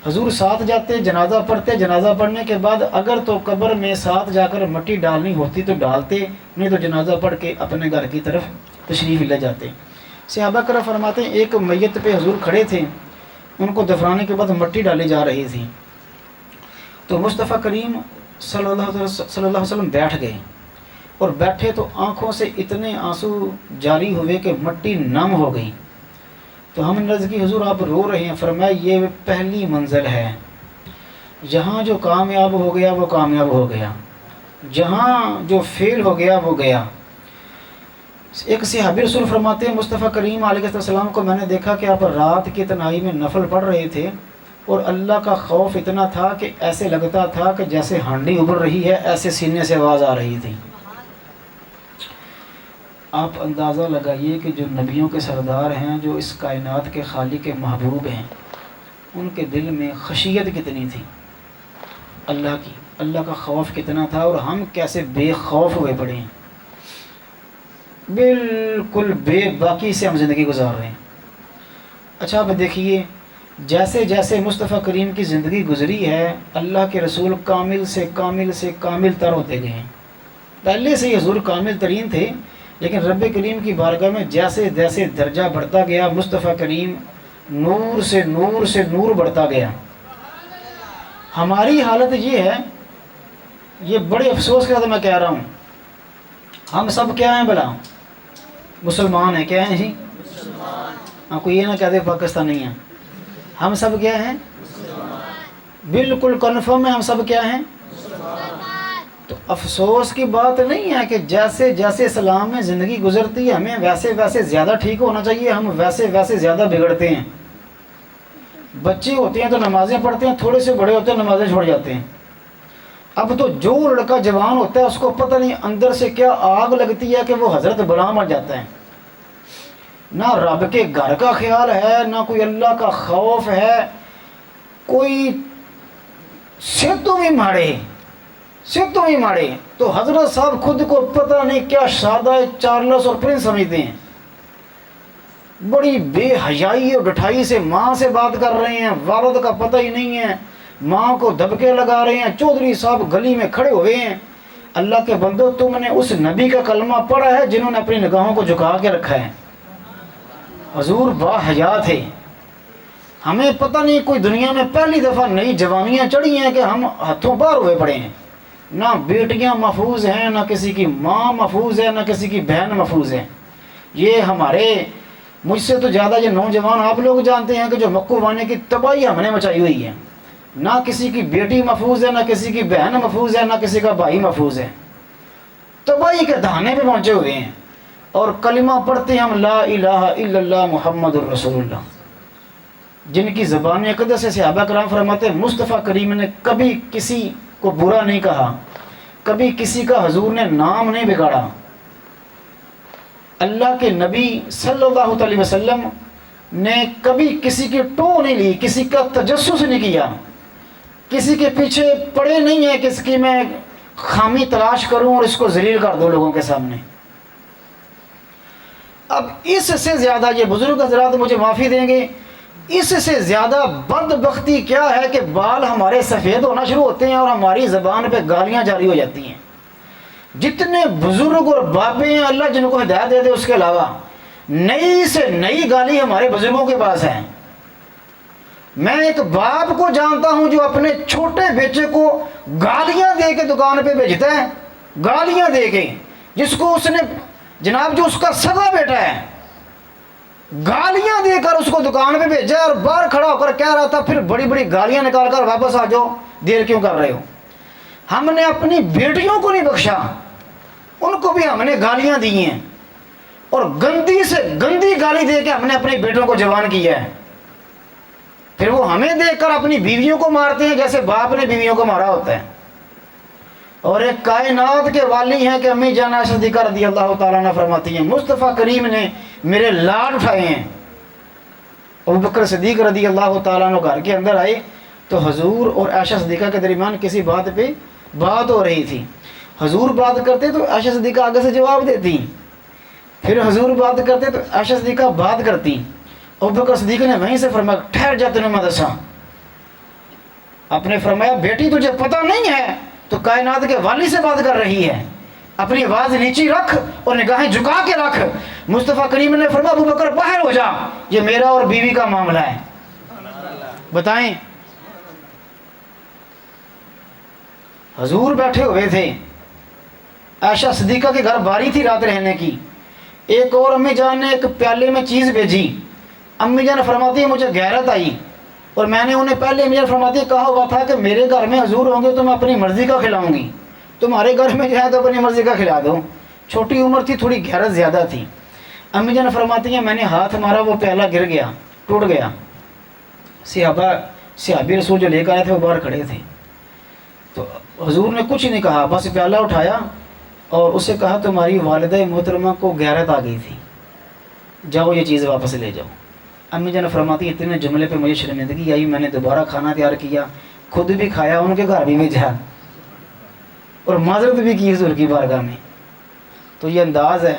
حضور ساتھ جاتے، جنازہ پڑھتے، جنازہ پڑھنے کے بعد اگر تو قبر میں ساتھ جا کر مٹی ڈالنی ہوتی تو ڈالتے، نہیں تو جنازہ پڑھ کے اپنے گھر کی طرف تشریف لے جاتے۔ صحابہ کرام فرماتے ہیں ایک میت پہ حضور کھڑے تھے، ان کو دفنانے کے بعد مٹی ڈالی جا رہی تھی، تو مصطفیٰ کریم صلی اللہ علیہ وسلم بیٹھ گئے، اور بیٹھے تو آنکھوں سے اتنے آنسو جاری ہوئے کہ مٹی نم ہو گئی۔ تو ہم نے عرض کی حضور آپ رو رہے ہیں؟ فرمایا یہ پہلی منزل ہے، جہاں جو کامیاب ہو گیا وہ کامیاب ہو گیا، جہاں جو فیل ہو گیا وہ گیا۔ ایک صحابی رسول فرماتے ہیں مصطفیٰ کریم علیہ السلام کو میں نے دیکھا کہ آپ رات کی تنہائی میں نفل پڑھ رہے تھے، اور اللہ کا خوف اتنا تھا کہ ایسے لگتا تھا کہ جیسے ہانڈی ابل رہی ہے، ایسے سینے سے آواز آ رہی تھی۔ آپ اندازہ لگائیے کہ جو نبیوں کے سردار ہیں، جو اس کائنات کے خالق کے محبوب ہیں، ان کے دل میں خشیت کتنی تھی اللہ کی، اللہ کا خوف کتنا تھا، اور ہم کیسے بے خوف ہوئے پڑے ہیں، بالکل بے باکی سے ہم زندگی گزار رہے ہیں۔ اچھا اب دیکھیے جیسے جیسے مصطفیٰ کریم کی زندگی گزری ہے، اللہ کے رسول کامل سے کامل تر ہوتے گئے ہیں۔ پہلے سے ہی حضور کامل ترین تھے، لیکن رب کریم کی بارگاہ میں جیسے جیسے درجہ بڑھتا گیا، مصطفیٰ کریم نور سے نور بڑھتا گیا۔ ہماری حالت یہ ہے، یہ بڑے افسوس کے ساتھ میں کہہ رہا ہوں، ہم سب کیا ہیں بھلا؟ مسلمان ہیں۔ کیا ہیں جی؟ ہاں، کوئی یہ نہ کہتے پاکستانی ہیں۔ ہم سب کیا ہیں؟ بالکل کنفرم ہے، ہم سب کیا ہیں؟ تو افسوس کی بات نہیں ہے کہ جیسے جیسے اسلام میں زندگی گزرتی ہے ہمیں ویسے ویسے زیادہ ٹھیک ہونا چاہیے، ہم ویسے ویسے زیادہ بگڑتے ہیں۔ بچے ہوتے ہیں تو نمازیں پڑھتے ہیں، تھوڑے سے بڑے ہوتے ہیں نمازیں چھوڑ جاتے ہیں۔ اب تو جو لڑکا جوان ہوتا ہے اس کو پتہ نہیں اندر سے کیا آگ لگتی ہے کہ وہ حضرت غلام بن جاتا ہے، نہ رب کے گھر کا خیال ہے، نہ کوئی اللہ کا خوف ہے، کوئی تو بھی ماڑے تو حضرت صاحب خود کو پتہ نہیں کیا شادہ چارلس اور پرنس سمجھتے ہیں، بڑی بے حیائی اور ڈٹھائی سے ماں سے بات کر رہے ہیں، والد کا پتہ ہی نہیں ہے، ماں کو دبکے لگا رہے ہیں، چودھری صاحب گلی میں کھڑے ہوئے ہیں۔ اللہ کے بندو، تم نے اس نبی کا کلمہ پڑھا ہے جنہوں نے اپنی نگاہوں کو جھکا کے رکھا ہے؟ حضور با حیا تھے۔ ہمیں پتہ نہیں کوئی دنیا میں پہلی دفعہ نئی جوانیاں چڑھی ہیں کہ ہم ہاتھوں باہر ہوئے پڑے ہیں، نہ بیٹیاں محفوظ ہیں، نہ کسی کی ماں محفوظ ہے، نہ کسی کی بہن محفوظ ہے۔ یہ ہمارے مجھ سے تو زیادہ یہ نوجوان آپ لوگ جانتے ہیں کہ جو مکو وانے کی تباہی ہم نے مچائی ہوئی ہے، نہ کسی کی بیٹی محفوظ ہے، نہ کسی کی بہن محفوظ ہے، نہ کسی کا بھائی محفوظ ہے، تباہی کے دہانے پہ پہنچے ہوئے ہیں۔ اور کلمہ پڑھتے ہیں ہم لا الہ الا اللہ محمد الرسول اللہ، جن کی زبان اقدس سے صحابہ کرام فرماتے ہیں مصطفیٰ کریم نے کبھی کسی کو برا نہیں کہا، کبھی کسی کا حضور نے نام نہیں بگاڑا۔ اللہ کے نبی صلی اللہ علیہ وسلم نے کبھی کسی کی ٹو نہیں لی، کسی کا تجسس نہیں کیا، کسی کے پیچھے پڑے نہیں ہیں کہ اس کی میں خامی تلاش کروں اور اس کو ذلیل کر دوں لوگوں کے سامنے۔ اب اس سے زیادہ، یہ بزرگ حضرات مجھے معافی دیں گے، اس سے زیادہ بدبختی کیا ہے کہ بال ہمارے سفید ہونا شروع ہوتے ہیں اور ہماری زبان پہ گالیاں جاری ہو جاتی ہیں۔ جتنے بزرگ اور بابے ہیں اللہ جن کو ہدایت دے دے، اس کے علاوہ نئی سے نئی گالی ہمارے بزرگوں کے پاس ہے۔ میں ایک باپ کو جانتا ہوں جو اپنے چھوٹے بیٹے کو گالیاں دے کے دکان پہ بھیجتا ہے، گالیاں دے کے، جس کو اس نے جناب جو اس کا سگا بیٹا ہے گالیاں دے کر اس کو دکان پہ بھیجا اور باہر کھڑا ہو کر کہہ رہا تھا پھر بڑی بڑی گالیاں نکال کر واپس آ جاؤ، دیر کیوں کر رہے ہو۔ ہم نے اپنی بیٹیوں کو نہیں بخشا، ان کو بھی ہم نے گالیاں دی ہیں، اور گندی سے گندی گالی دے کے ہم نے اپنے بیٹوں کو جوان کیا ہے۔ پھر وہ ہمیں دیکھ کر اپنی بیویوں کو مارتے ہیں جیسے باپ نے بیویوں کو مارا ہوتا ہے۔ اور ایک کائنات کے والی ہیں کہ امی جان عائشہ صدیقہ رضی اللہ تعالیٰ عنہ فرماتی ہیں مصطفیٰ کریم نے میرے لاڈ اٹھائے ہیں۔ ابوبکر صدیق رضی اللہ تعالیٰ عنہ گھر کے اندر آئے تو حضور اور عائشہ صدیقہ کے درمیان کسی بات پہ بات ہو رہی تھی۔ حضور بات کرتے تو عائشہ صدیقہ آگے سے جواب دیتی، پھر حضور بات کرتے تو عائشہ صدیقہ بات کرتی۔ ابوبکر صدیق نے وہیں سے فرمایا ٹھہر جا تمہیں مدرسہ۔ آپ نے فرمایا بیٹی تجھے پتہ نہیں ہے تو کائنات کے والی سے بات کر رہی ہے، اپنی آواز نیچی رکھ اور نگاہیں جھکا کے رکھ۔ مصطفیٰ کریم نے فرمایا ابوبکر باہر ہو جا، یہ میرا اور بیوی کا معاملہ ہے۔ بتائیں، حضور بیٹھے ہوئے تھے، عائشہ صدیقہ کے گھر باری تھی رات رہنے کی، ایک اور امی جان نے ایک پیالے میں چیز بھیجی۔ امی جان فرماتی ہے مجھے غیرت آئی، اور میں نے انہیں پہلے امی جان فرماتی ہے کہا ہوا تھا کہ میرے گھر میں حضور ہوں گے تو میں اپنی مرضی کا کھلاؤں گی، تمہارے گھر میں جو ہے تو اپنی مرضی کا کھلا دو۔ چھوٹی عمر تھی، تھوڑی غیرت زیادہ تھی۔ امی جان فرماتی ہیں میں نے ہاتھ مارا، وہ پیالہ گر گیا، ٹوٹ گیا۔ صحابی رسول جو لے کر آئے تھے وہ باہر کھڑے تھے، تو حضور نے کچھ نہیں کہا، بس پیالہ اٹھایا اور اسے کہا تمہاری والدہ محترمہ کو غیرت آ گئی تھی، جاؤ یہ چیز واپس لے جاؤ۔ امی جان فرماتی اتنے جملے پہ مجھے شرمندگی آئی، میں نے دوبارہ کھانا تیار کیا، خود بھی کھایا، ان کے گھر بھی بھیجا اور معذرت بھی کی حضور کی بارگاہ میں۔ تو یہ انداز ہے۔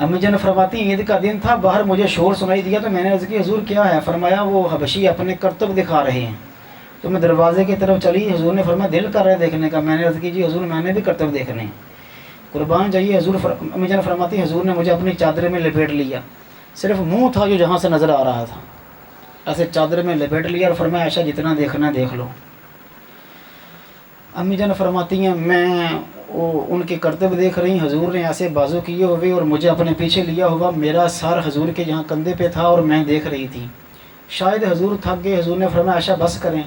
امی جان فرماتی عید کا دن تھا، باہر مجھے شور سنائی دیا تو میں نے عرض کی حضور کیا ہے؟ فرمایا وہ حبشی اپنے کرتب دکھا رہے ہیں۔ تو میں دروازے کی طرف چلی، حضور نے فرمایا دل کر رہے دیکھنے کا۔ میں نے عرض کی جی حضور میں نے بھی کرتب دیکھنے ہیں۔ قربان جائیے حضور امی جان فرماتی حضور نے مجھے اپنی چادر میں لپیٹ لیا، صرف منہ تھا جو جہاں سے نظر آ رہا تھا، ایسے چادر میں لپیٹ لیا اور فرمایا عائشہ جتنا دیکھنا دیکھ لو۔ امی جان فرماتی ہیں میں ان کے کرتب دیکھ رہی، حضور نے ایسے بازو کیے ہوئے اور مجھے اپنے پیچھے لیا ہوا، میرا سر حضور کے یہاں کندھے پہ تھا اور میں دیکھ رہی تھی۔ شاید حضور تھک گئے، حضور نے فرمایا عائشہ بس کریں۔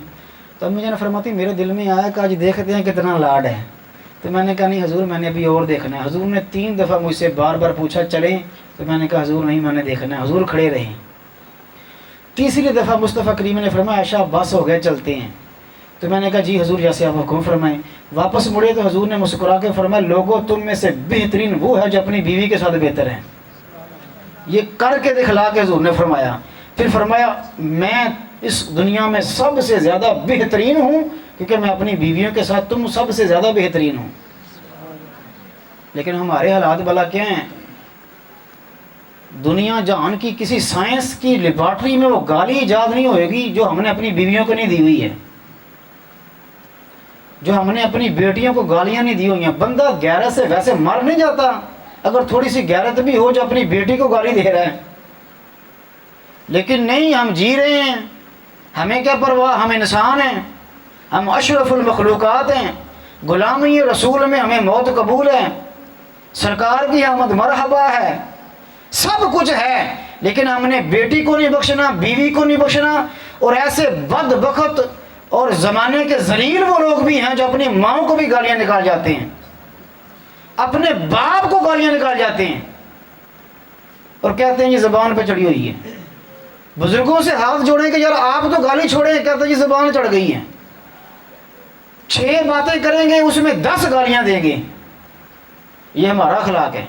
تو امی جان فرماتی میرے دل میں آیا کہ آج دیکھتے ہیں کتنا لاڈ ہے۔ تو میں نے کہا نہیں حضور میں نے ابھی اور دیکھنا ہے۔ حضور نے 3 دفعہ مجھ سے بار بار پوچھا چلیں، تو میں نے کہا حضور نہیں میں نے دیکھنا ہے۔ حضور کھڑے رہے۔ تیسری دفعہ مصطفیٰ کریم نے فرمایا عائشہ بس ہو گئے چلتے ہیں۔ تو میں نے کہا جی حضور جیسے آپ حکم فرمائیں۔ واپس مڑے تو حضور نے مسکرا کے فرمایا لوگوں تم میں سے بہترین وہ ہے جو اپنی بیوی کے ساتھ بہتر ہے۔ یہ کر کے دکھلا کے حضور نے فرمایا۔ پھر فرمایا میں اس دنیا میں سب سے زیادہ بہترین ہوں کیونکہ میں اپنی بیویوں کے ساتھ تم سب سے زیادہ بہترین ہوں۔ لیکن ہمارے حالات بلا کیا ہیں؟ دنیا جہان کی کسی سائنس کی لیبارٹری میں وہ گالی ایجاد نہیں ہوئے گی جو ہم نے اپنی بیویوں کو نہیں دی ہوئی ہے، جو ہم نے اپنی بیٹیوں کو گالیاں نہیں دی ہوئی ہیں۔ بندہ غیرت سے ویسے مر نہیں جاتا، اگر تھوڑی سی غیرت بھی ہو جو اپنی بیٹی کو گالی دے رہا ہے، لیکن نہیں ہم جی رہے ہیں، ہمیں کیا پرواہ، ہم انسان ہیں، ہم اشرف المخلوقات ہیں، غلامی رسول میں ہمیں موت قبول ہے، سرکار کی آمد مرحبا ہے، سب کچھ ہے، لیکن ہم نے بیٹی کو نہیں بخشنا، بیوی کو نہیں بخشنا۔ اور ایسے بدبخت اور زمانے کے ذلیل وہ لوگ بھی ہیں جو اپنی ماں کو بھی گالیاں نکال جاتے ہیں، اپنے باپ کو گالیاں نکال جاتے ہیں اور کہتے ہیں یہ زبان پہ چڑھی ہوئی ہے. بزرگوں سے ہاتھ جوڑیں کہ یار آپ تو گالی چھوڑیں، کہتے ہیں یہ زبان چڑھ گئی ہے. 6 باتیں کریں گے اس میں 10 گالیاں دیں گے. یہ ہمارا اخلاق ہے.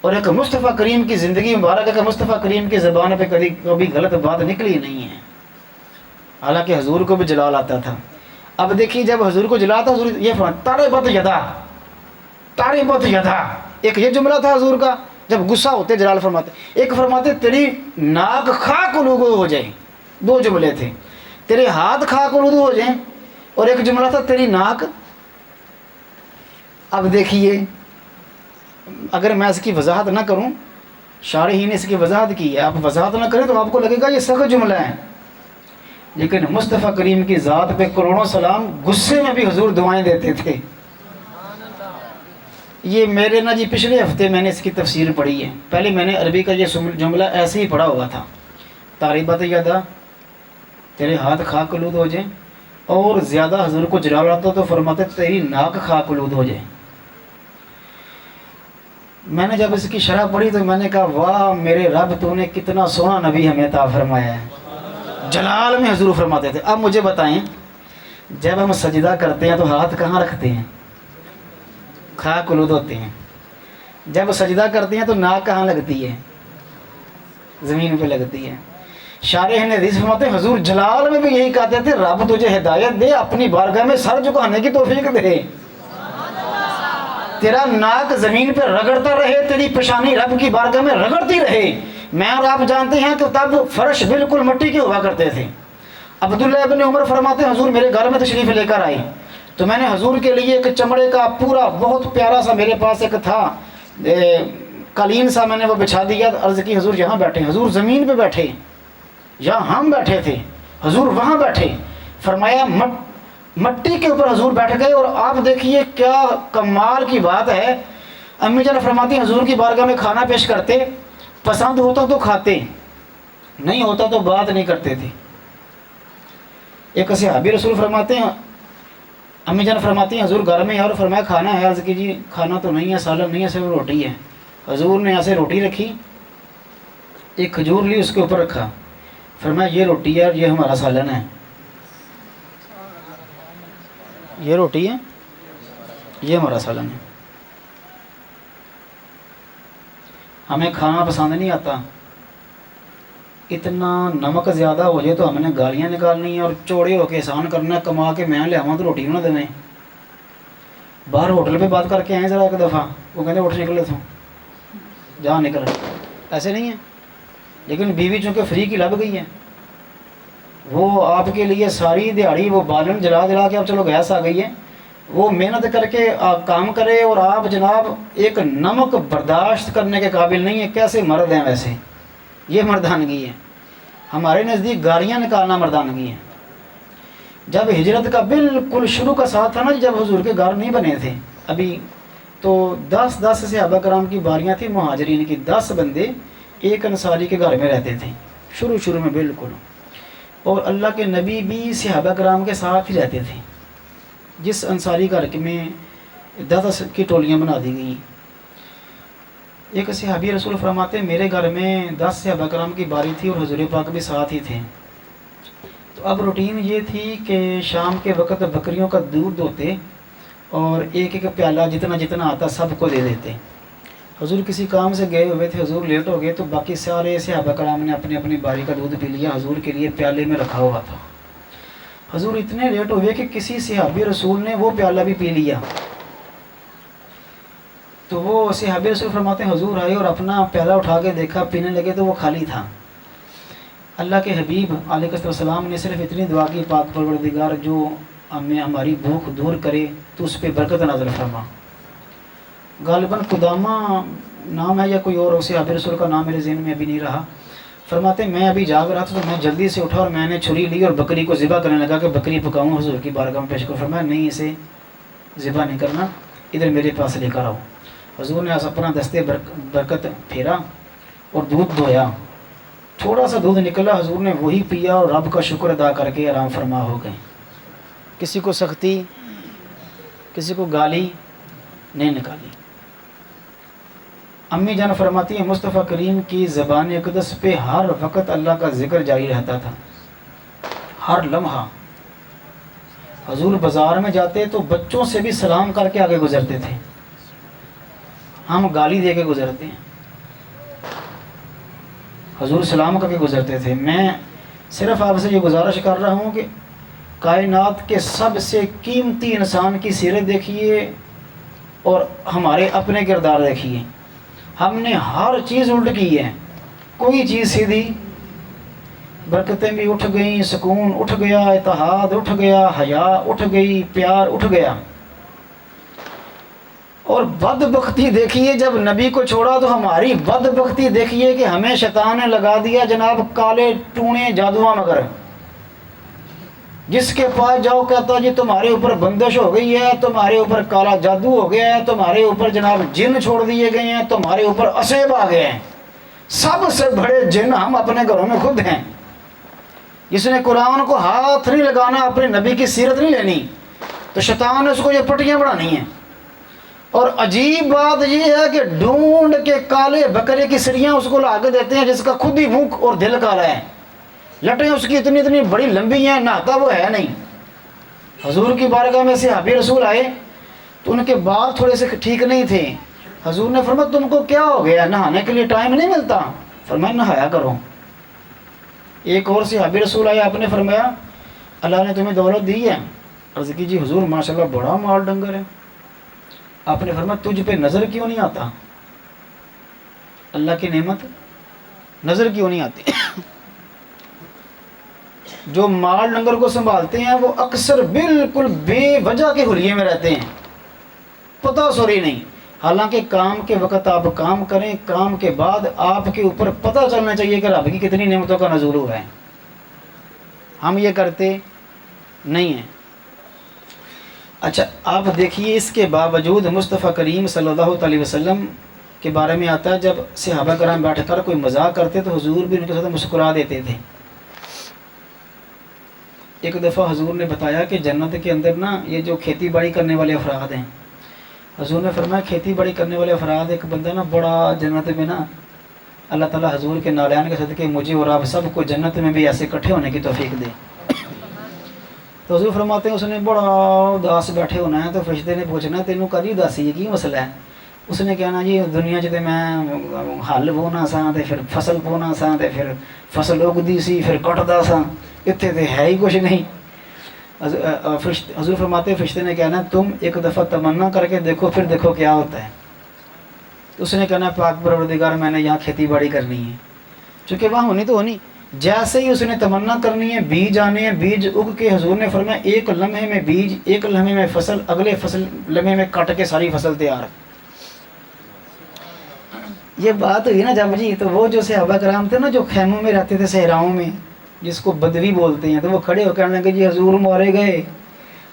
اور ایک مصطفیٰ کریم کی زندگی مبارک ہے کہ مصطفیٰ کریم کی زبان پہ کبھی غلط بات نکلی نہیں ہے، حالانکہ حضور کو بھی جلال آتا تھا. اب دیکھیے جب حضور کو جلال آتا، حضور یہ فرماتا تاربت یدا، تاربت یدا. ایک یہ جملہ تھا حضور کا جب غصہ ہوتے جلال فرماتے. ایک فرماتے تیری ناک خاک آلودہ ہو جائے. 2 جملے تھے، تیرے ہاتھ خاک آلودہ ہو جائیں، اور ایک جملہ تھا تیری ناک. اب دیکھیے اگر میں اس کی وضاحت نہ کروں، شارحین نے اس کی وضاحت کی ہے، آپ وضاحت نہ کریں تو آپ کو لگے گا یہ سخت جملہ ہے، لیکن مصطفیٰ کریم کی ذات پہ کروڑوں سلام. غصے میں بھی حضور دعائیں دیتے تھے. یہ میرے نا جی پچھلے ہفتے میں نے اس کی تفسیر پڑھی ہے. پہلے میں نے عربی کا یہ جملہ ایسے ہی پڑھا ہوا تھا، تاربت یدا، تیرے ہاتھ خاک آلود ہو جائیں، اور زیادہ حضور کو جلال آتا تو فرماتے تیری ناک خاک آلود ہو جائے. میں نے جب اس کی شرح پڑھی تو میں نے کہا واہ میرے رب تو نے کتنا سونا نبی ہمیں عطا فرمایا ہے. جلال میں حضور فرماتے تھے. اب مجھے بتائیں جب ہم سجدہ کرتے ہیں تو ہاتھ کہاں رکھتے ہیں؟ خاک آلود ہوتے ہیں. جب سجدہ کرتے ہیں تو ناک کہاں لگتی ہے؟ زمین پہ لگتی ہے. شارح نے حدیث فرماتے ہیں حضور جلال میں بھی یہی کہتے تھے رب تجھے ہدایت دے، اپنی بارگاہ میں سر جھکانے کی توفیق دے. تیرا ناک زمین پہ رگڑتا رہے، تیری پیشانی رب کی بارگاہ میں رگڑتی رہے. میں اور آپ جانتے ہیں کہ تب فرش بالکل مٹی کے ہوا کرتے تھے. عبداللہ ابن عمر فرماتے ہیں حضور میرے گھر میں تشریف لے کر آئے تو میں نے حضور کے لیے ایک چمڑے کا پورا بہت پیارا سا میرے پاس ایک تھا قالین سا، میں نے وہ بچھا دیا. عرض کی حضور یہاں بیٹھے. حضور زمین پہ بیٹھے، یہاں ہم بیٹھے تھے، حضور وہاں بیٹھے. فرمایا مٹی کے اوپر حضور بیٹھ گئے. اور آپ دیکھیے کیا کمال کی بات ہے. امی جان فرماتی ہیں حضور کی بارگاہ میں کھانا پیش کرتے، پسند ہوتا تو کھاتے، نہیں ہوتا تو بات نہیں کرتے تھے. ایک صحابی رسول فرماتے ہیں، امی جان فرماتی ہیں حضور گھر میں، اور فرمایا کھانا ہے؟ عرض کی جی کھانا تو نہیں ہے، سالن نہیں ہے، صرف روٹی ہے. حضور نے ایسے روٹی رکھی، ایک کھجور لی اس کے اوپر رکھا، فرمایا یہ روٹی ہے اور یہ ہمارا سالن ہے. یہ روٹی ہے، یہ ہمارا سالن ہے. ہمیں کھانا پسند نہیں آتا، اتنا نمک زیادہ ہو جائے تو ہم نے گالیاں نکالنی ہیں اور چوڑے ہو کے احسان کرنا ہے، کما کے میں لے آواں تو روٹی نہ دیں. باہر ہوٹل پہ بات کر کے آئے ذرا ایک دفعہ، وہ کہتے اٹھ نکلے تو جہاں نکل، ایسے نہیں ہے. لیکن بیوی چونکہ فری کی لب گئی ہے، وہ آپ کے لیے ساری دیہڑی وہ بالن جلا جلا کے اب چلو گیس آ گئی ہے، وہ محنت کر کے کام کرے اور آپ جناب ایک نمک برداشت کرنے کے قابل نہیں ہے. کیسے مرد ہیں ویسے؟ یہ مردانگی ہے. ہمارے نزدیک گالیاں نکالنا مردانگی ہے. جب ہجرت کا بالکل شروع کا ساتھ تھا نا، جب حضور کے گھر نہیں بنے تھے ابھی، تو 10 صحابہ کرام کی باریاں تھیں مہاجرین کی. 10 بندے ایک انصاری کے گھر میں رہتے تھے شروع میں بالکل. اور اللہ کے نبی بھی صحابہ کرام کے ساتھ ہی رہتے تھے. جس انصاری گھر میں 10 کی ٹولیاں بنا دی گئیں. ایک صحابی رسول فرماتے ہیں میرے گھر میں 10 صحابہ کرام کی باری تھی اور حضور پاک بھی ساتھ ہی تھے. تو اب روٹین یہ تھی کہ شام کے وقت بکریوں کا دودھ دوتے اور ایک ایک پیالہ جتنا جتنا آتا سب کو دے دیتے. حضور کسی کام سے گئے ہوئے تھے، حضور لیٹ ہو گئے تو باقی سارے صحابہ کرام نے اپنی اپنی باری کا دودھ پی لیا. حضور کے لیے پیالے میں رکھا ہوا تھا. حضور اتنے لیٹ ہوئے کہ کسی صحابی رسول نے وہ پیالہ بھی پی لیا. تو وہ صحابی رسول فرماتے ہیں حضور آئے اور اپنا پیالہ اٹھا کے دیکھا، پینے لگے تو وہ خالی تھا. اللہ کے حبیب علیہ السلام نے صرف اتنی دعا کی پاک پروردگار جو ہماری بھوک دور کرے تو اس پہ برکت نازل فرما. غالباً قدامہ نام ہے یا کوئی اور صحابی رسول کا نام میرے ذہن میں ابھی نہیں رہا. فرماتے میں ابھی جاگ رہا تھا تو میں جلدی سے اٹھا اور میں نے چھری لی اور بکری کو ذبح کرنے لگا کہ بکری پکاؤں حضور کی بارگاہ میں پیش کروں. فرمایا نہیں، اسے ذبح نہیں کرنا، ادھر میرے پاس لے کر آؤ. حضور نے اپنا دستے برکت پھیرا اور دودھ دھویا. تھوڑا سا دودھ نکلا، حضور نے وہی پیا اور رب کا شکر ادا کر کے آرام فرما ہو گئے. کسی کو سختی، کسی کو گالی نہیں نکالی. امی جان فرماتی ہیں مصطفیٰ کریم کی زبان اقدس پہ ہر وقت اللہ کا ذکر جاری رہتا تھا، ہر لمحہ۔ حضور بازار میں جاتے تو بچوں سے بھی سلام کر کے آگے گزرتے تھے، ہم گالی دے کے گزرتے ہیں، حضور سلام کر کے گزرتے تھے۔ میں صرف آپ سے یہ گزارش کر رہا ہوں کہ کائنات کے سب سے قیمتی انسان کی سیرت دیکھیے اور ہمارے اپنے کردار دیکھیے۔ ہم نے ہر چیز الٹ کی ہے، کوئی چیز سیدھی، برکتیں بھی اٹھ گئیں، سکون اٹھ گیا، اتحاد اٹھ گیا، حیا اٹھ گئی، پیار اٹھ گیا۔ اور بدبختی دیکھیے، جب نبی کو چھوڑا تو ہماری بدبختی دیکھیے کہ ہمیں شیطان نے لگا دیا جناب کالے ٹونے جادواں مگر، جس کے پاس جاؤ کہتا جی تمہارے اوپر بندش ہو گئی ہے، تمہارے اوپر کالا جادو ہو گیا ہے، تمہارے اوپر جناب جن چھوڑ دیے گئے ہیں، تمہارے اوپر اسیب آ گئے ہیں۔ سب سے بڑے جن ہم اپنے گھروں میں خود ہیں۔ جس نے قرآن کو ہاتھ نہیں لگانا، اپنے نبی کی سیرت نہیں لینی، تو شیطان نے اس کو یہ پٹیاں بڑھانی ہیں۔ اور عجیب بات یہ ہے کہ ڈھونڈ کے کالے بکرے کی سڑیاں اس کو لا کے دیتے ہیں جس کا خود ہی منہ اور دل کالا ہے، لٹیں اس کی اتنی اتنی بڑی لمبی ہیں، نہاتا وہ ہے نہیں۔ حضور کی بارگاہ میں صحابی رسول آئے تو ان کے بال تھوڑے سے ٹھیک نہیں تھے۔ حضور نے فرمایا تم کو کیا ہو گیا، نہانے کے لیے ٹائم نہیں ملتا؟ فرمایا نہایا کرو۔ ایک اور صحابی رسول آئے، آپ نے فرمایا اللہ نے تمہیں دولت دی ہے؟ عرض کی جی حضور ماشاءاللہ بڑا مال ڈنگر ہے۔ آپ نے فرمایا تجھ پہ نظر کیوں نہیں آتا؟ اللہ کی نعمت نظر کیوں نہیں آتی؟ جو مال ڈنگر کو سنبھالتے ہیں وہ اکثر بالکل بے وجہ کے حلیے میں رہتے ہیں، پتہ سوری نہیں۔ حالانکہ کام کے وقت آپ کام کریں، کام کے بعد آپ کے اوپر پتہ چلنا چاہیے کہ رب کی کتنی نعمتوں کا نزول ہوا ہے۔ ہم یہ کرتے نہیں ہیں۔ اچھا آپ دیکھیے، اس کے باوجود مصطفیٰ کریم صلی اللہ علیہ وسلم کے بارے میں آتا ہے جب صحابہ کرام بیٹھ کر کوئی مذاق کرتے تو حضور بھی ان کے ساتھ مسکرا دیتے تھے۔ ایک دفعہ حضور نے بتایا کہ جنت کے اندر نا یہ جو کھیتی باڑی کرنے والے افراد ہیں، حضور نے فرمایا کھیتی باڑی کرنے والے افراد، ایک بندہ نا بڑا جنت میں نا اللہ تعالیٰ حضور کے نالین کے صدقے مجھے اور آپ سب کو جنت میں بھی ایسے اکٹھے ہونے کی توفیق دے۔ تو حضور فرماتے ہیں اس نے بڑا اداس بیٹھے ہونا ہے تو فرشتے نے پوچھنا تینوں کری اداسی ہے کی مسئلہ ہے؟ اس نے کہنا جی دنیا چ میں ہل بونا سا تے پھر فصل بونا سا تے پھر فصل اگدی سی پھر کٹدا سا، اتنے تو ہے ہی کچھ نہیں۔ حضور فرماتے فرشتے نے کہنا تم ایک دفعہ تمنا کر کے دیکھو پھر دیکھو کیا ہوتا ہے۔ اس نے کہنا پاک پروردگار میں نے یہاں کھیتی باڑی کرنی ہے، چونکہ وہاں ہونی تو ہونی۔ جیسے ہی اس نے تمنا کرنی ہے، بیج آنے ہیں، بیج اگ کے حضور نے فرمایا ایک لمحے میں بیج، ایک لمحے میں فصل، اگلے فصل لمحے میں کٹ کے ساری فصل تیار۔ یہ بات ہوئی نا جب جی، تو وہ جو صحابہ کرام تھے نا جو خیموں میں رہتے تھے صحراؤں میں، جس کو بدوی بولتے ہیں، تو وہ کھڑے ہو کہنے لگے جی حضور مارے گئے۔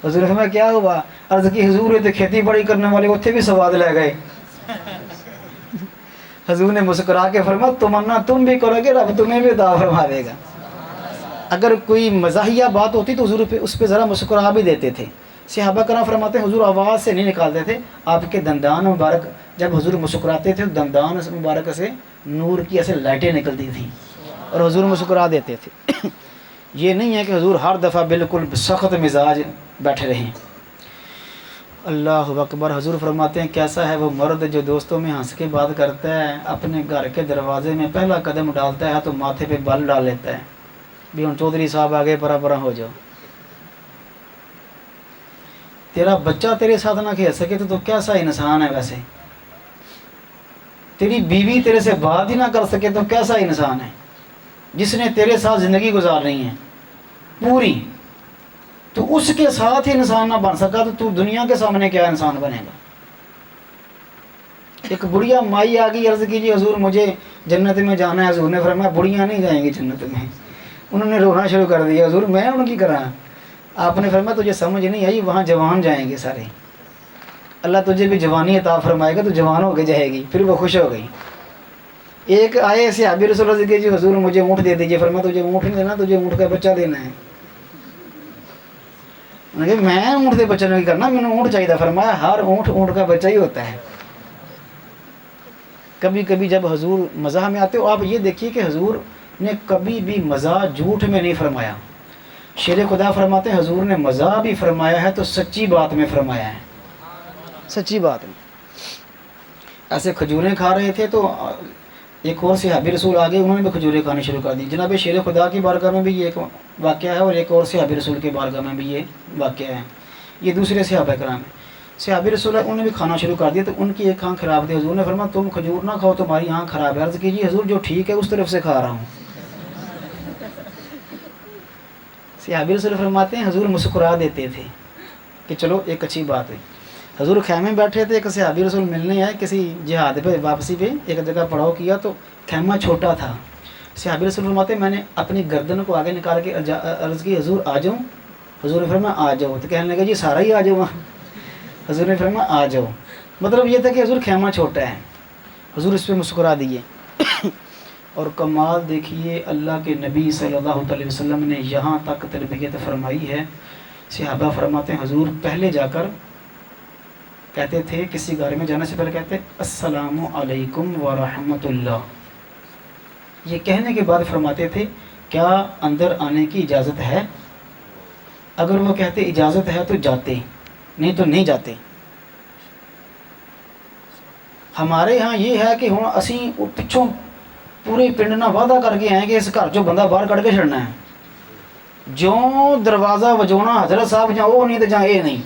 حضور نے فرمایا کیا ہوا؟ عرض کی حضور تو کھیتی باڑی کرنے والے اتنے بھی سواد لے گئے۔ حضور نے مسکرا کے فرمایا تمنا تم بھی کرو گے، رب تمہیں بھی عطا فرما دے گا۔ اگر کوئی مزاحیہ بات ہوتی تو حضور اس پہ ذرا مسکرا بھی دیتے تھے۔ صحابہ کرام فرماتے ہیں حضور آواز سے نہیں نکالتے تھے، آپ کے دندان مبارک جب حضور مسکراتے تھے دندان مبارک سے نور کی ایسے لائٹیں نکلتی تھیں اور حضور مسکرا دیتے تھے۔ یہ نہیں ہے کہ حضور ہر دفعہ بالکل سخت مزاج بیٹھے رہیں۔ اللہ اکبر۔ حضور فرماتے ہیں کیسا ہے وہ مرد جو دوستوں میں ہنس کے بات کرتا ہے، اپنے گھر کے دروازے میں پہلا قدم ڈالتا ہے تو ماتھے پہ بل ڈال لیتا ہے بھی ہم چودھری صاحب آگے پرا پرا ہو جاؤ۔ تیرا بچہ تیرے ساتھ نہ کھیل سکے تو کیسا انسان ہے؟ ویسے تیری بیوی تیرے سے بات ہی نہ کر سکے تو کیسا انسان ہے؟ جس نے تیرے ساتھ زندگی گزارنی ہے پوری، تو اس کے ساتھ ہی انسان نہ بن سکا تو دنیا کے سامنے کیا انسان بنے گا؟ ایک بڑھیا مائی آ گئی، عرض کی جی حضور مجھے جنت میں جانا ہے۔ حضور نے فرمایا بڑھیاں نہیں جائیں گی جنت میں۔ انہوں نے رونا شروع کر دیا، حضور میں ان کی کرا۔ آپ نے فرمایا تجھے سمجھ نہیں آئی، وہاں جوان جائیں گے سارے، اللہ تجھے بھی جوانی عطا فرمائے گا تو جوان ہو کے جائے گی۔ پھر وہ خوش ہو گئی۔ ایک آئے ایسے صحابی رسول اللہ جی حضور مجھے اونٹ دے دیجیے۔ فرمایا تجھے اونٹ نہیں دینا، تجھے اونٹ کا بچہ دینا ہے۔ میں اونٹ کے بچے نہیں کرنا، میں نے اونٹ چاہیے۔ فرمایا ہر اونٹ اونٹ کا بچہ ہی ہوتا ہے۔ کبھی کبھی جب حضور مزاح میں آتے ہو، آپ یہ دیکھیے کہ حضور نے کبھی بھی مزاح جھوٹ میں نہیں فرمایا. شیر خدا فرماتے ہیں حضور نے مزاح بھی فرمایا ہے تو سچی بات میں فرمایا ہے، سچی بات میں. ایسے کھجوریں کھا رہے تھے تو ایک اور صحابی رسول آگے، انہوں نے بھی کھجوریں کھانی شروع کر دی. جناب شیر خدا کی بارگاہ میں بھی یہ ایک واقعہ ہے اور ایک اور صحابی رسول کے بارگاہ میں بھی یہ واقعہ ہے. یہ دوسرے صحابہ کرام ہیں. صحابی رسول انہوں نے بھی کھانا شروع کر دیا تو ان کی ایک آنکھ خراب تھی. حضور نے فرمایا تم کھجور نہ کھاؤ تمہاری آنکھ خراب ہے. عرض کیجیے حضور جو ٹھیک ہے اس طرف سے کھا رہا ہوں. صحابی رسول فرماتے ہیں حضور مسکرا دیتے تھے کہ چلو ایک اچھی بات ہے. حضور خیمے میں بیٹھے تھے، ایک صحابی رسول ملنے آئے کسی جہاد پہ واپسی پہ، ایک جگہ پڑاؤ کیا تو خیمہ چھوٹا تھا. صحابی رسول فرماتے ہیں میں نے اپنی گردن کو آگے نکال کے عرض کی حضور آ جاؤں؟ حضور نے فرمایا آ جاؤ. تو کہنے لگا جی سارا ہی آ جاؤ. حضور نے فرمایا آ جاؤ. مطلب یہ تھا کہ حضور خیمہ چھوٹا ہے. حضور اس پہ مسکرا دیے. اور کمال دیکھیے اللہ کے نبی صلی اللہ علیہ وسلم نے یہاں تک تربیت فرمائی ہے. صحابہ فرماتے ہیں حضور پہلے جا کر کہتے تھے، کسی گھر میں جانے سے پہلے کہتے السلام علیکم ورحمۃ اللہ. یہ کہنے کے بعد فرماتے تھے کیا اندر آنے کی اجازت ہے؟ اگر وہ کہتے اجازت ہے تو جاتے، نہیں تو نہیں جاتے. ہمارے ہاں یہ ہے کہ ہوں اسی پچھوں پورے پنڈ نہ وعدہ کر کے آئیں کہ اس گھر چوں بندہ باہر کٹ کے چھڑنا ہے. جو دروازہ وجونا حضرت صاحب جہاں وہ نہیں تو جہاں یہ نہیں.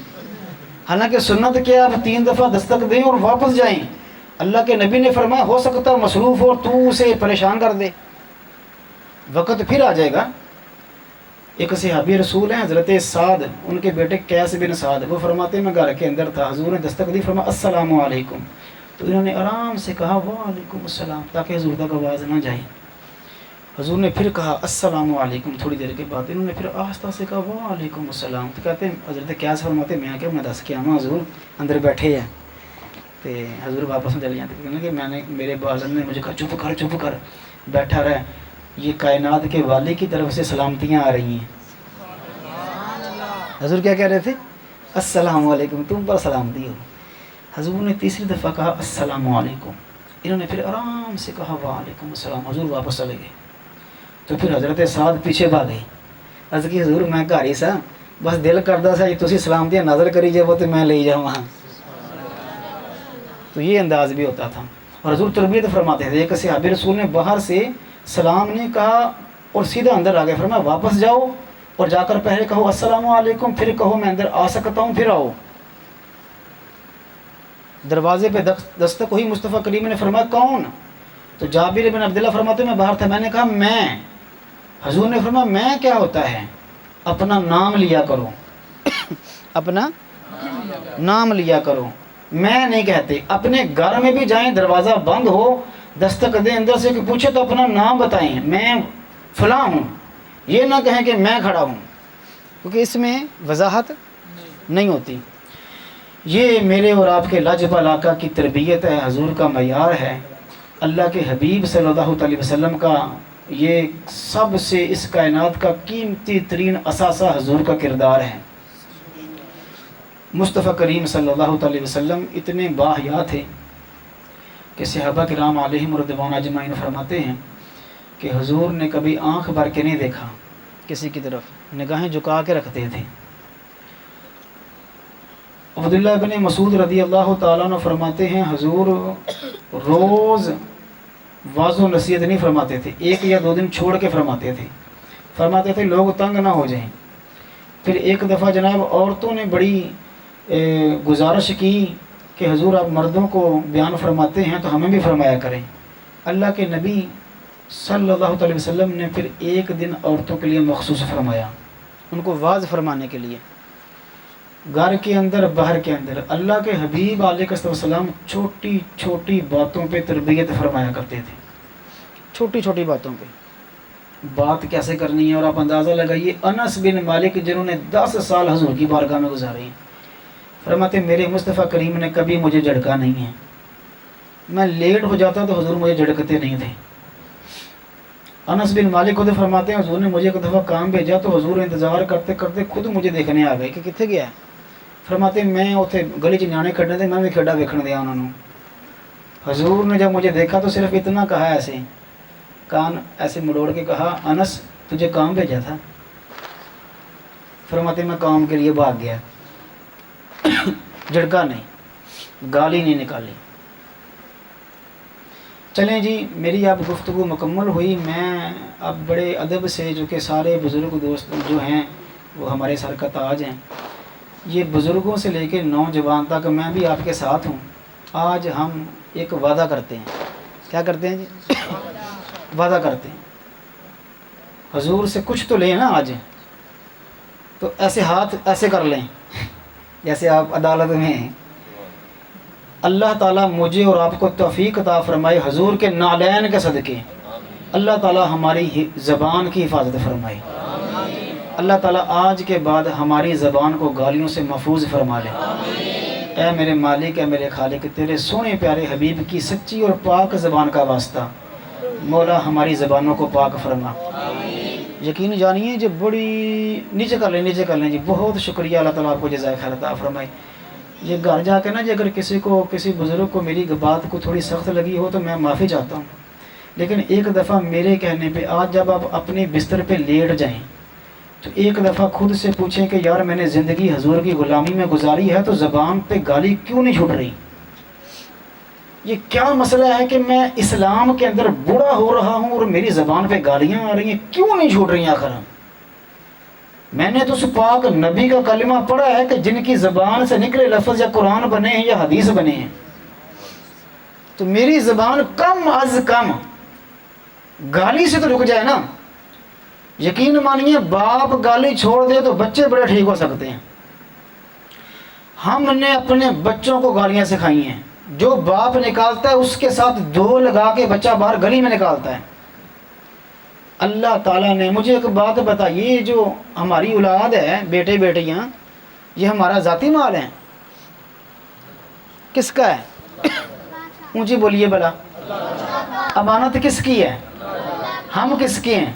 حالانکہ سنت کیا آپ 3 دفعہ دستک دیں اور واپس جائیں. اللہ کے نبی نے فرمایا ہو سکتا مصروف ہو تو اسے پریشان کر دے، وقت پھر آ جائے گا. ایک صحابی رسول ہیں حضرت سعد، ان کے بیٹے قیس بن سعد، وہ فرماتے ہیں میں گھر کے اندر تھا، حضور نے دستک دی، فرمایا السلام علیکم. تو انہوں نے آرام سے کہا وعلیکم السلام تاکہ حضور تک آواز نہ جائے. حضور نے پھر کہا السلام علیکم. تھوڑی دیر کے بعد انہوں نے پھر آہستہ سے کہا وعلیکم السلام. تو کہتے ہیں حضرت قیس فرماتے میں کہ میں دس کے آواں حضور اندر بیٹھے ہیں. تو حضور واپس چلے جاتے کہنے کہ میں نے میرے والد نے مجھے کہا چپ کر بیٹھا رہے، یہ کائنات کے والی کی طرف سے سلامتیاں آ رہی ہیں. حضور کیا کہہ رہے تھے؟ السلام علیکم، تم پر سلامتی ہو. حضور نے تیسری دفعہ کہا السلام علیکم. انہوں نے پھر آرام سے کہا وعلیکم السلام. حضور واپس چلے گئے. تو پھر حضرت سعد پیچھے بھاگے. عرض کی حضور میں گھر ہی سا، بس دل کردا سا تسی سلامتیاں نظر کری جائے وہ تو میں لے جاؤں وہاں. تو یہ انداز بھی ہوتا تھا. اور حضور تربیت فرماتے تھے. ایک صحابی رسول نے باہر سے سلام نہیں کہا اور سیدھا اندر آ گئے. فرمایا واپس جاؤ اور جا کر پہلے کہو السلام علیکم، پھر کہو میں اندر آ سکتا ہوں، پھر آؤ. دروازے پہ دستک ہوئی. مصطفیٰ کریم نے فرمایا کون؟ تو جابر بن عبداللہ فرماتے میں باہر تھا. میں نے کہا میں. حضور نے فرمایا میں کیا ہوتا ہے؟ اپنا نام لیا کرو. اپنا نام لیا کرو، میں نہیں کہتے. اپنے گھر میں بھی جائیں دروازہ بند ہو دستک دیں اندر سے کہ پوچھے تو اپنا نام بتائیں، میں فلاں ہوں. یہ نہ کہیں کہ میں کھڑا ہوں، کیونکہ اس میں وضاحت نہیں ہوتی. یہ میرے اور آپ کے لاجواب آقا کی تربیت ہے، حضور کا معیار ہے. اللہ کے حبیب صلی اللہ علیہ وسلم کا یہ سب سے اس کائنات کا قیمتی ترین اثاثہ حضور کا کردار ہے. مصطفیٰ کریم صلی اللہ علیہ وسلم اتنے باحیا تھے کہ صحابہ کرام علیہم رضوان اجمعین فرماتے ہیں کہ حضور نے کبھی آنکھ بھر کے نہیں دیکھا کسی کی طرف، نگاہیں جھکا کے رکھتے تھے. عبداللہ ابن مسعود رضی اللہ تعالیٰ عنہ فرماتے ہیں حضور روز واضح و نصیحت نہیں فرماتے تھے، 1 یا 2 دن چھوڑ کے فرماتے تھے. فرماتے تھے لوگ تنگ نہ ہو جائیں. پھر ایک دفعہ جناب عورتوں نے بڑی گزارش کی کہ حضور آپ مردوں کو بیان فرماتے ہیں تو ہمیں بھی فرمایا کریں. اللہ کے نبی صلی اللہ علیہ وسلم نے پھر 1 دن عورتوں کے لیے مخصوص فرمایا، ان کو واعظ فرمانے کے لیے. گھر کے اندر باہر کے اندر اللہ کے حبیب علیہ السلام چھوٹی چھوٹی باتوں پہ تربیت فرمایا کرتے تھے. چھوٹی چھوٹی باتوں پہ بات کیسے کرنی ہے. اور آپ اندازہ لگائیے انس بن مالک جنہوں نے 10 سال حضور کی بارگاہ میں گزارے ہیں، فرماتے میرے مصطفیٰ کریم نے کبھی مجھے جھڑکا نہیں ہے. میں لیٹ ہو جاتا تو حضور مجھے جھڑکتے نہیں تھے. انس بن مالک خود فرماتے ہیں حضور نے مجھے ایک دفعہ کام بھیجا تو حضور انتظار کرتے کرتے خود مجھے دیکھنے آ گئے کہ کتنے گیا ہے. فرماتے میں اتنے گلی چ نیانے کھیڈنے تھے، میں بھی کھیڈا ویکھن دیا انہوں نے. حضور نے جب مجھے دیکھا تو صرف اتنا کہا، ایسے کان ایسے مڑوڑ کے کہا، انس تجھے کام بھیجا تھا؟ فرماتے میں کام کے لیے بھاگ گیا، جھڑکا نہیں، گالی نہیں نکالی۔ چلیں جی، میری اب گفتگو مکمل ہوئی۔ میں اب بڑے ادب سے، جو کہ سارے بزرگ دوست جو ہیں وہ ہمارے سر کا تاج ہیں، یہ بزرگوں سے لے کے نوجوان تک میں بھی آپ کے ساتھ ہوں۔ آج ہم ایک وعدہ کرتے ہیں۔ کیا کرتے ہیں جی؟ وعدہ کرتے ہیں۔ حضور سے کچھ تو لیں نا آج، تو ایسے ہاتھ ایسے کر لیں جیسے آپ عدالت میں ہیں۔ اللہ تعالیٰ مجھے اور آپ کو توفیق عطا فرمائے، حضور کے نالین کے صدقے اللہ تعالیٰ ہماری زبان کی حفاظت فرمائے۔ اللہ تعالیٰ آج کے بعد ہماری زبان کو گالیوں سے محفوظ فرما لے۔ اے میرے مالک، اے میرے خالق، تیرے سونے پیارے حبیب کی سچی اور پاک زبان کا واسطہ مولا ہماری زبانوں کو پاک فرما۔ یقین جانیے جو بڑی نیچے کر لیں جی، بہت شکریہ، اللہ تعالیٰ آپ کو جزائے خیر عطا فرمائے۔ یہ گھر جا کے نا جی اگر کسی بزرگ کو میری بات کو تھوڑی سخت لگی ہو تو میں معافی چاہتا ہوں، لیکن ایک دفعہ میرے کہنے پہ آج جب آپ اپنے بستر پہ لیٹ جائیں تو ایک دفعہ خود سے پوچھیں کہ یار میں نے زندگی حضور کی غلامی میں گزاری ہے تو زبان پہ گالی کیوں نہیں چھوٹ رہی؟ یہ کیا مسئلہ ہے کہ میں اسلام کے اندر بوڑھا ہو رہا ہوں اور میری زبان پہ گالیاں آ رہی ہیں، کیوں نہیں چھوٹ رہی آخر؟ میں نے تو اس پاک نبی کا کلمہ پڑھا ہے کہ جن کی زبان سے نکلے لفظ یا قرآن بنے ہیں یا حدیث بنے ہیں، تو میری زبان کم از کم گالی سے تو رک جائے نا۔ یقین مانیے باپ گالی چھوڑ دے تو بچے بڑے ٹھیک ہو سکتے ہیں۔ ہم نے اپنے بچوں کو گالیاں سکھائی ہیں، جو باپ نکالتا ہے اس کے ساتھ دو لگا کے بچہ باہر گلی میں نکالتا ہے۔ اللہ تعالیٰ نے مجھے ایک بات بتائی، یہ جو ہماری اولاد ہے، بیٹے بیٹیاں، یہ ہمارا ذاتی مال ہے، کس کا ہے؟ اونچی بولیے بلا۔ امانت کس کی ہے؟ ہم کس کے ہیں؟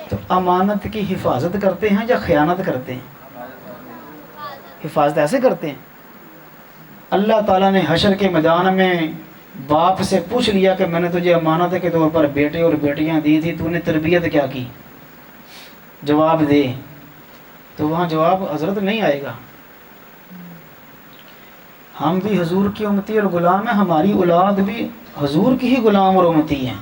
تو امانت کی حفاظت کرتے ہیں یا خیانت کرتے ہیں؟ حفاظت ایسے کرتے ہیں۔ اللہ تعالیٰ نے حشر کے میدان میں باپ سے پوچھ لیا کہ میں نے تجھے امانت کے طور پر بیٹے اور بیٹیاں دی تھی، تو نے تربیت کیا کی؟ جواب دے، تو وہاں جواب حضرت نہیں آئے گا۔ ہم بھی حضور کی امتی اور غلام ہیں، ہماری اولاد بھی حضور کی ہی غلام اور امتی ہیں،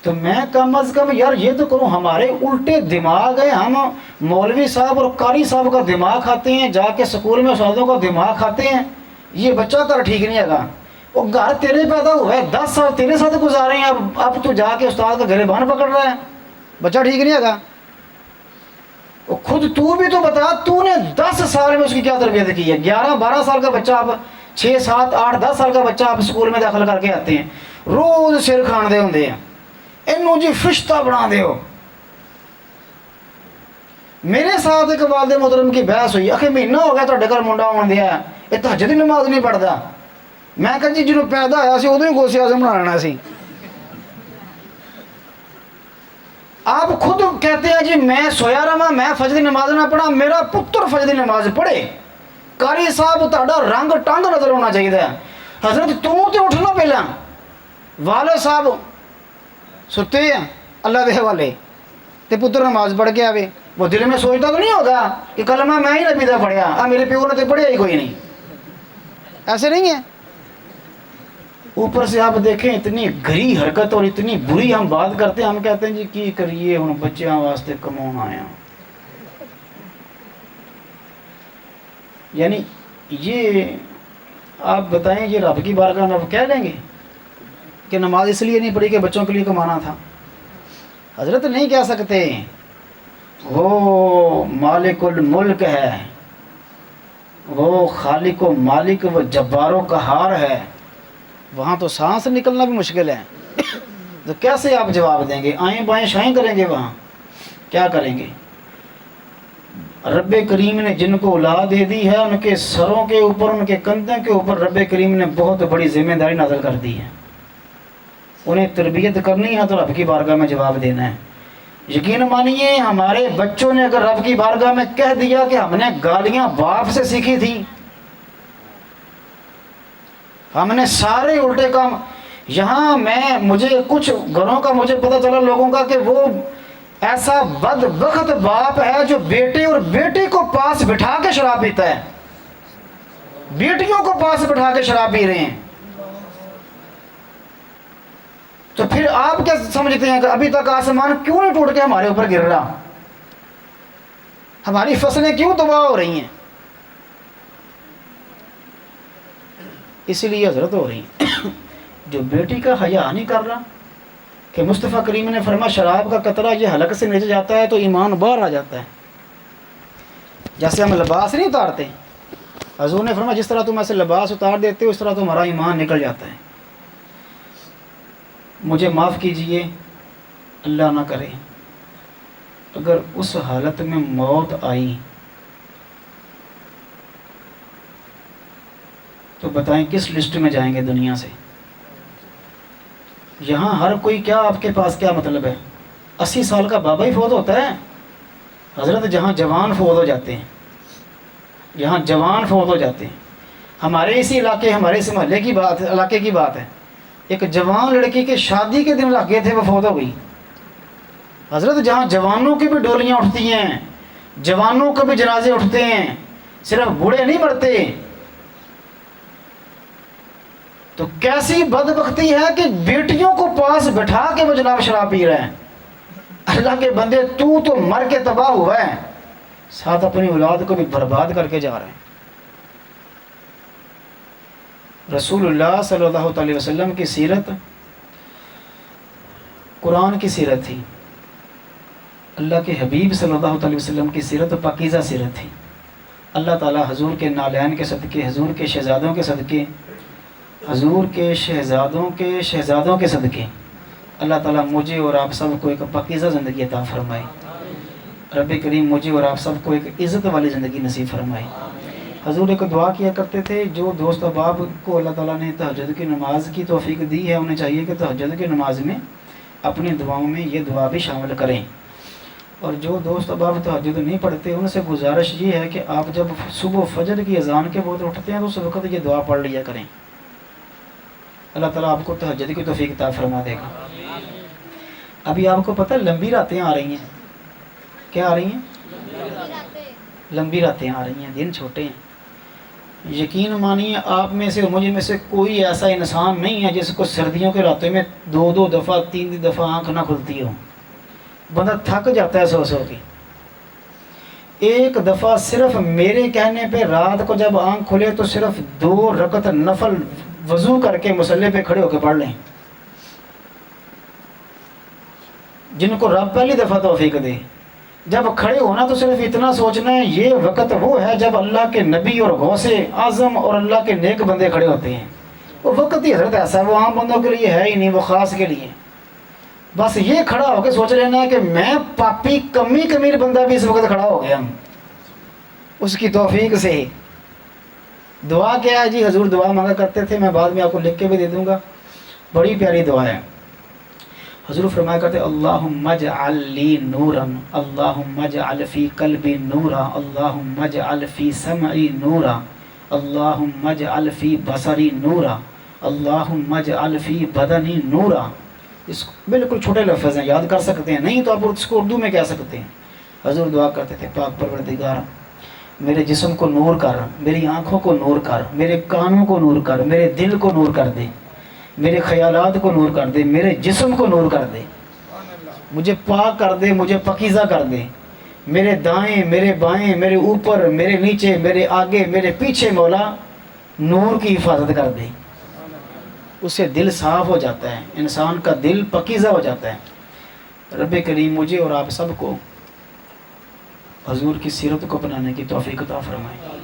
تو میں کم از کم یار یہ تو کروں۔ ہمارے الٹے دماغ ہیں، ہم مولوی صاحب اور قاری صاحب کا دماغ کھاتے ہیں، جا کے سکول میں استادوں کا دماغ کھاتے ہیں۔ یہ بچہ تر ٹھیک نہیں ہے گا، وہ گھر تیرے پیدا ہوا ہے، 10 سال تیرے ساتھ گزارے ہیں، اب تو جا کے استاد کا گریبان پکڑ رہا ہے، بچہ ٹھیک نہیں ہے گا۔ خود تو بھی تو بتا، تو نے 10 سال میں اس کی کیا تربیت کی ہے؟ 11-12 سال کا بچہ، اب 6, 7, 8, 10 سال کا بچہ آپ اسکول میں داخل کر کے آتے ہیں، روز سر کھان دے ہوندے ہیں، اینو جی فرشتہ بنا دے ہو۔ میرے ساتھ ایک والد محترم کی بحث ہوئی، آخر مہینہ ہو گیا تو گھر منڈا آن دیا ہے، یہ تہجد دی نماز نہیں پڑھتا۔ میں کہا جی جنہوں پیدا ہوا سی ادو ہی غوث اعظم بنا لینا سی۔ آپ خود کہتے ہیں جی میں سویا رہا، میں فجر دی نماز نہ پڑھا، میرا پتر فجر دی نماز پڑھے۔ قاری صاحب تہاڈا رنگ ٹنگ نظر ہونا چاہیے۔ حضرت تو اٹھنا پہلا، والد صاحب ستے ہیں اللہ دے حوالے، تے پتر نماز پڑھ کے آوے، وہ دل میں سوچتا تو نہیں ہوگا کہ کلمہ میں ہی نبی دا پڑھیا، میرے پیو نے تو پڑھیا ہی کوئی نہیں۔ ایسے نہیں ہے۔ اوپر سے آپ دیکھیں اتنی گری حرکت اور اتنی بری ہم بات کرتے ہیں، ہم کہتے ہیں جی کی کریے ہوں بچیاں واسطے کماؤں آیا۔ یعنی یہ آپ بتائیں یہ رب کی بارگاہ میں آپ کہہ لیں گے کہ نماز اس لیے نہیں پڑھی کہ بچوں کے لیے کمانا تھا؟ حضرت نہیں کہہ سکتے، وہ مالک الملک ہے، وہ خالق و مالک و جبار و قہار ہے، وہاں تو سانس نکلنا بھی مشکل ہے۔ تو کیسے آپ جواب دیں گے؟ آئیں بائیں شائیں کریں گے، وہاں کیا کریں گے؟ رب کریم نے جن کو اولاد دے دی ہے ان کے سروں کے اوپر، ان کے کندھوں کے اوپر رب کریم نے بہت بڑی ذمہ داری نازل کر دی ہے۔ انہیں تربیت کرنی ہے تو رب کی بارگاہ میں جواب دینا ہے۔ یقین مانیے ہمارے بچوں نے اگر رب کی بارگاہ میں کہہ دیا کہ ہم نے گالیاں باپ سے سیکھی تھی، ہم نے سارے الٹے کام. یہاں مجھے کچھ گھروں کا مجھے پتہ چلا لوگوں کا کہ وہ ایسا بدبخت باپ ہے جو بیٹے اور بیٹی کو پاس بٹھا کے شراب پیتا ہے، بیٹیوں کو پاس بٹھا کے شراب پی رہے ہیں. تو پھر آپ کیا سمجھتے ہیں کہ ابھی تک آسمان کیوں نہیں ٹوٹ کے ہمارے اوپر گر رہا؟ ہماری فصلیں کیوں تباہ ہو رہی ہیں؟ اسی لیے حضرت ہو رہی ہیں. جو بیٹی کا حیا نہیں کر رہا، کہ مصطفیٰ کریم نے فرمایا شراب کا قطرہ یہ حلق سے نیچے جاتا ہے تو ایمان باہر آ جاتا ہے. جیسے ہم لباس نہیں اتارتے، حضور نے فرمایا جس طرح تم ایسے لباس اتار دیتے ہو اس طرح تمہارا ایمان نکل جاتا ہے. مجھے معاف کیجئے، اللہ نہ کرے اگر اس حالت میں موت آئی تو بتائیں کس لسٹ میں جائیں گے دنیا سے؟ یہاں ہر کوئی کیا آپ کے پاس کیا مطلب ہے؟ 80 سال کا بابا ہی فوت ہوتا ہے حضرت. جہاں جوان فوت ہو جاتے ہیں، یہاں جوان فوت ہو جاتے ہیں. ہمارے اسی علاقے، ہمارے اس محلے کی بات، علاقے کی بات ہے، ایک جوان لڑکی کے شادی کے دن لگے تھے وہ فوت ہو گئی حضرت. جہاں جوانوں کی بھی ڈولیاں اٹھتی ہیں، جوانوں کے بھی جنازے اٹھتے ہیں، صرف بوڑھے نہیں مرتے. تو کیسی بدبختی ہے کہ بیٹیوں کو پاس بٹھا کے وہ جناب شراب پی رہے ہیں. اللہ کے بندے تو مر کے تباہ ہوا ہے، ساتھ اپنی اولاد کو بھی برباد کر کے جا رہے ہیں. رسول اللہ صلی اللہ علیہ وسلم کی سیرت قرآن کی سیرت تھی، اللہ کے حبیب صلی اللہ علیہ وسلم کی سیرت پاکیزہ سیرت تھی. اللہ تعالی حضور کے نالین کے صدقے، حضور کے شہزادوں کے صدقے، حضور کے شہزادوں کے صدقے اللہ تعالیٰ مجھے اور آپ سب کو ایک پاکیزہ زندگی عطا فرمائے. رب کریم مجھے اور آپ سب کو ایک عزت والی زندگی نصیب فرمائے. حضور ایک دعا کیا کرتے تھے، جو دوست احباب کو اللہ تعالیٰ نے تہجد کی نماز کی توفیق دی ہے انہیں چاہیے کہ تہجد کی نماز میں اپنی دعاؤں میں یہ دعا بھی شامل کریں. اور جو دوست احباب تہجد نہیں پڑھتے ان سے گزارش یہ ہے کہ آپ جب صبح فجر کی اذان کے وقت اٹھتے ہیں تو اس وقت یہ دعا پڑھ لیا کریں. اللہ تعالیٰ آپ کو تہجد کی توفیق عطا فرما دے گا. ابھی آپ کو پتہ لمبی راتیں آ رہی ہیں. کیا آ رہی ہیں؟ لمبی راتیں آ رہی ہیں، دن چھوٹے ہیں. یقین مانیے آپ میں سے مجھے میں سے کوئی ایسا انسان نہیں ہے جس کو سردیوں کے راتوں میں 2 دفعہ 3 دفعہ آنکھ نہ کھلتی ہو. بندہ تھک جاتا ہے سو کے. ایک دفعہ صرف میرے کہنے پہ رات کو جب آنکھ کھلے تو صرف 2 رکعت نفل وضو کر کے مصلی پہ کھڑے ہو کے پڑھ لیں. جن کو رب پہلی دفعہ توفیق دے، جب کھڑے ہونا تو صرف اتنا سوچنا ہے یہ وقت وہ ہے جب اللہ کے نبی اور غوث اعظم اور اللہ کے نیک بندے کھڑے ہوتے ہیں. وہ وقت ہی حضرت ایسا ہے، وہ عام بندوں کے لیے ہے ہی نہیں، وہ خاص کے لیے. بس یہ کھڑا ہو کے سوچ لینا ہے کہ میں پاپی کمیر بندہ بھی اس وقت کھڑا ہو گیا ہوں اس کی توفیق سے ہی. دعا کیا ہے جی؟ حضور دعا مانگا کرتے تھے، میں بعد میں آپ کو لکھ کے بھی دے دوں گا. بڑی پیاری دعا ہے. حضور فرمایا کرتے اللہم اجعل لی نورا، اللہم اجعل فی قلبی نورا، اللہم اجعل فی سمعی نورا، اللہم اجعل فی بصری نورا، اللہم اجعل فی بدنی نورا. اس بالکل چھوٹے لفظ ہیں، یاد کر سکتے ہیں، نہیں تو آپ اس کو اردو میں کہہ سکتے ہیں. حضور دعا کرتے تھے پاک پروردگار میرے جسم کو نور کر، میری آنکھوں کو نور کر، میرے کانوں کو نور کر، میرے دل کو نور کر دے، میرے خیالات کو نور کر دے، میرے جسم کو نور کر دے، مجھے پاک کر دے، مجھے پاکیزہ کر دے. میرے دائیں، میرے بائیں، میرے اوپر، میرے نیچے، میرے آگے، میرے پیچھے مولا نور کی حفاظت کر دے. اس سے دل صاف ہو جاتا ہے، انسان کا دل پاکیزہ ہو جاتا ہے. رب کریم مجھے اور آپ سب کو حضور کی سیرت کو اپنانے کی توفیق عطا فرمائے.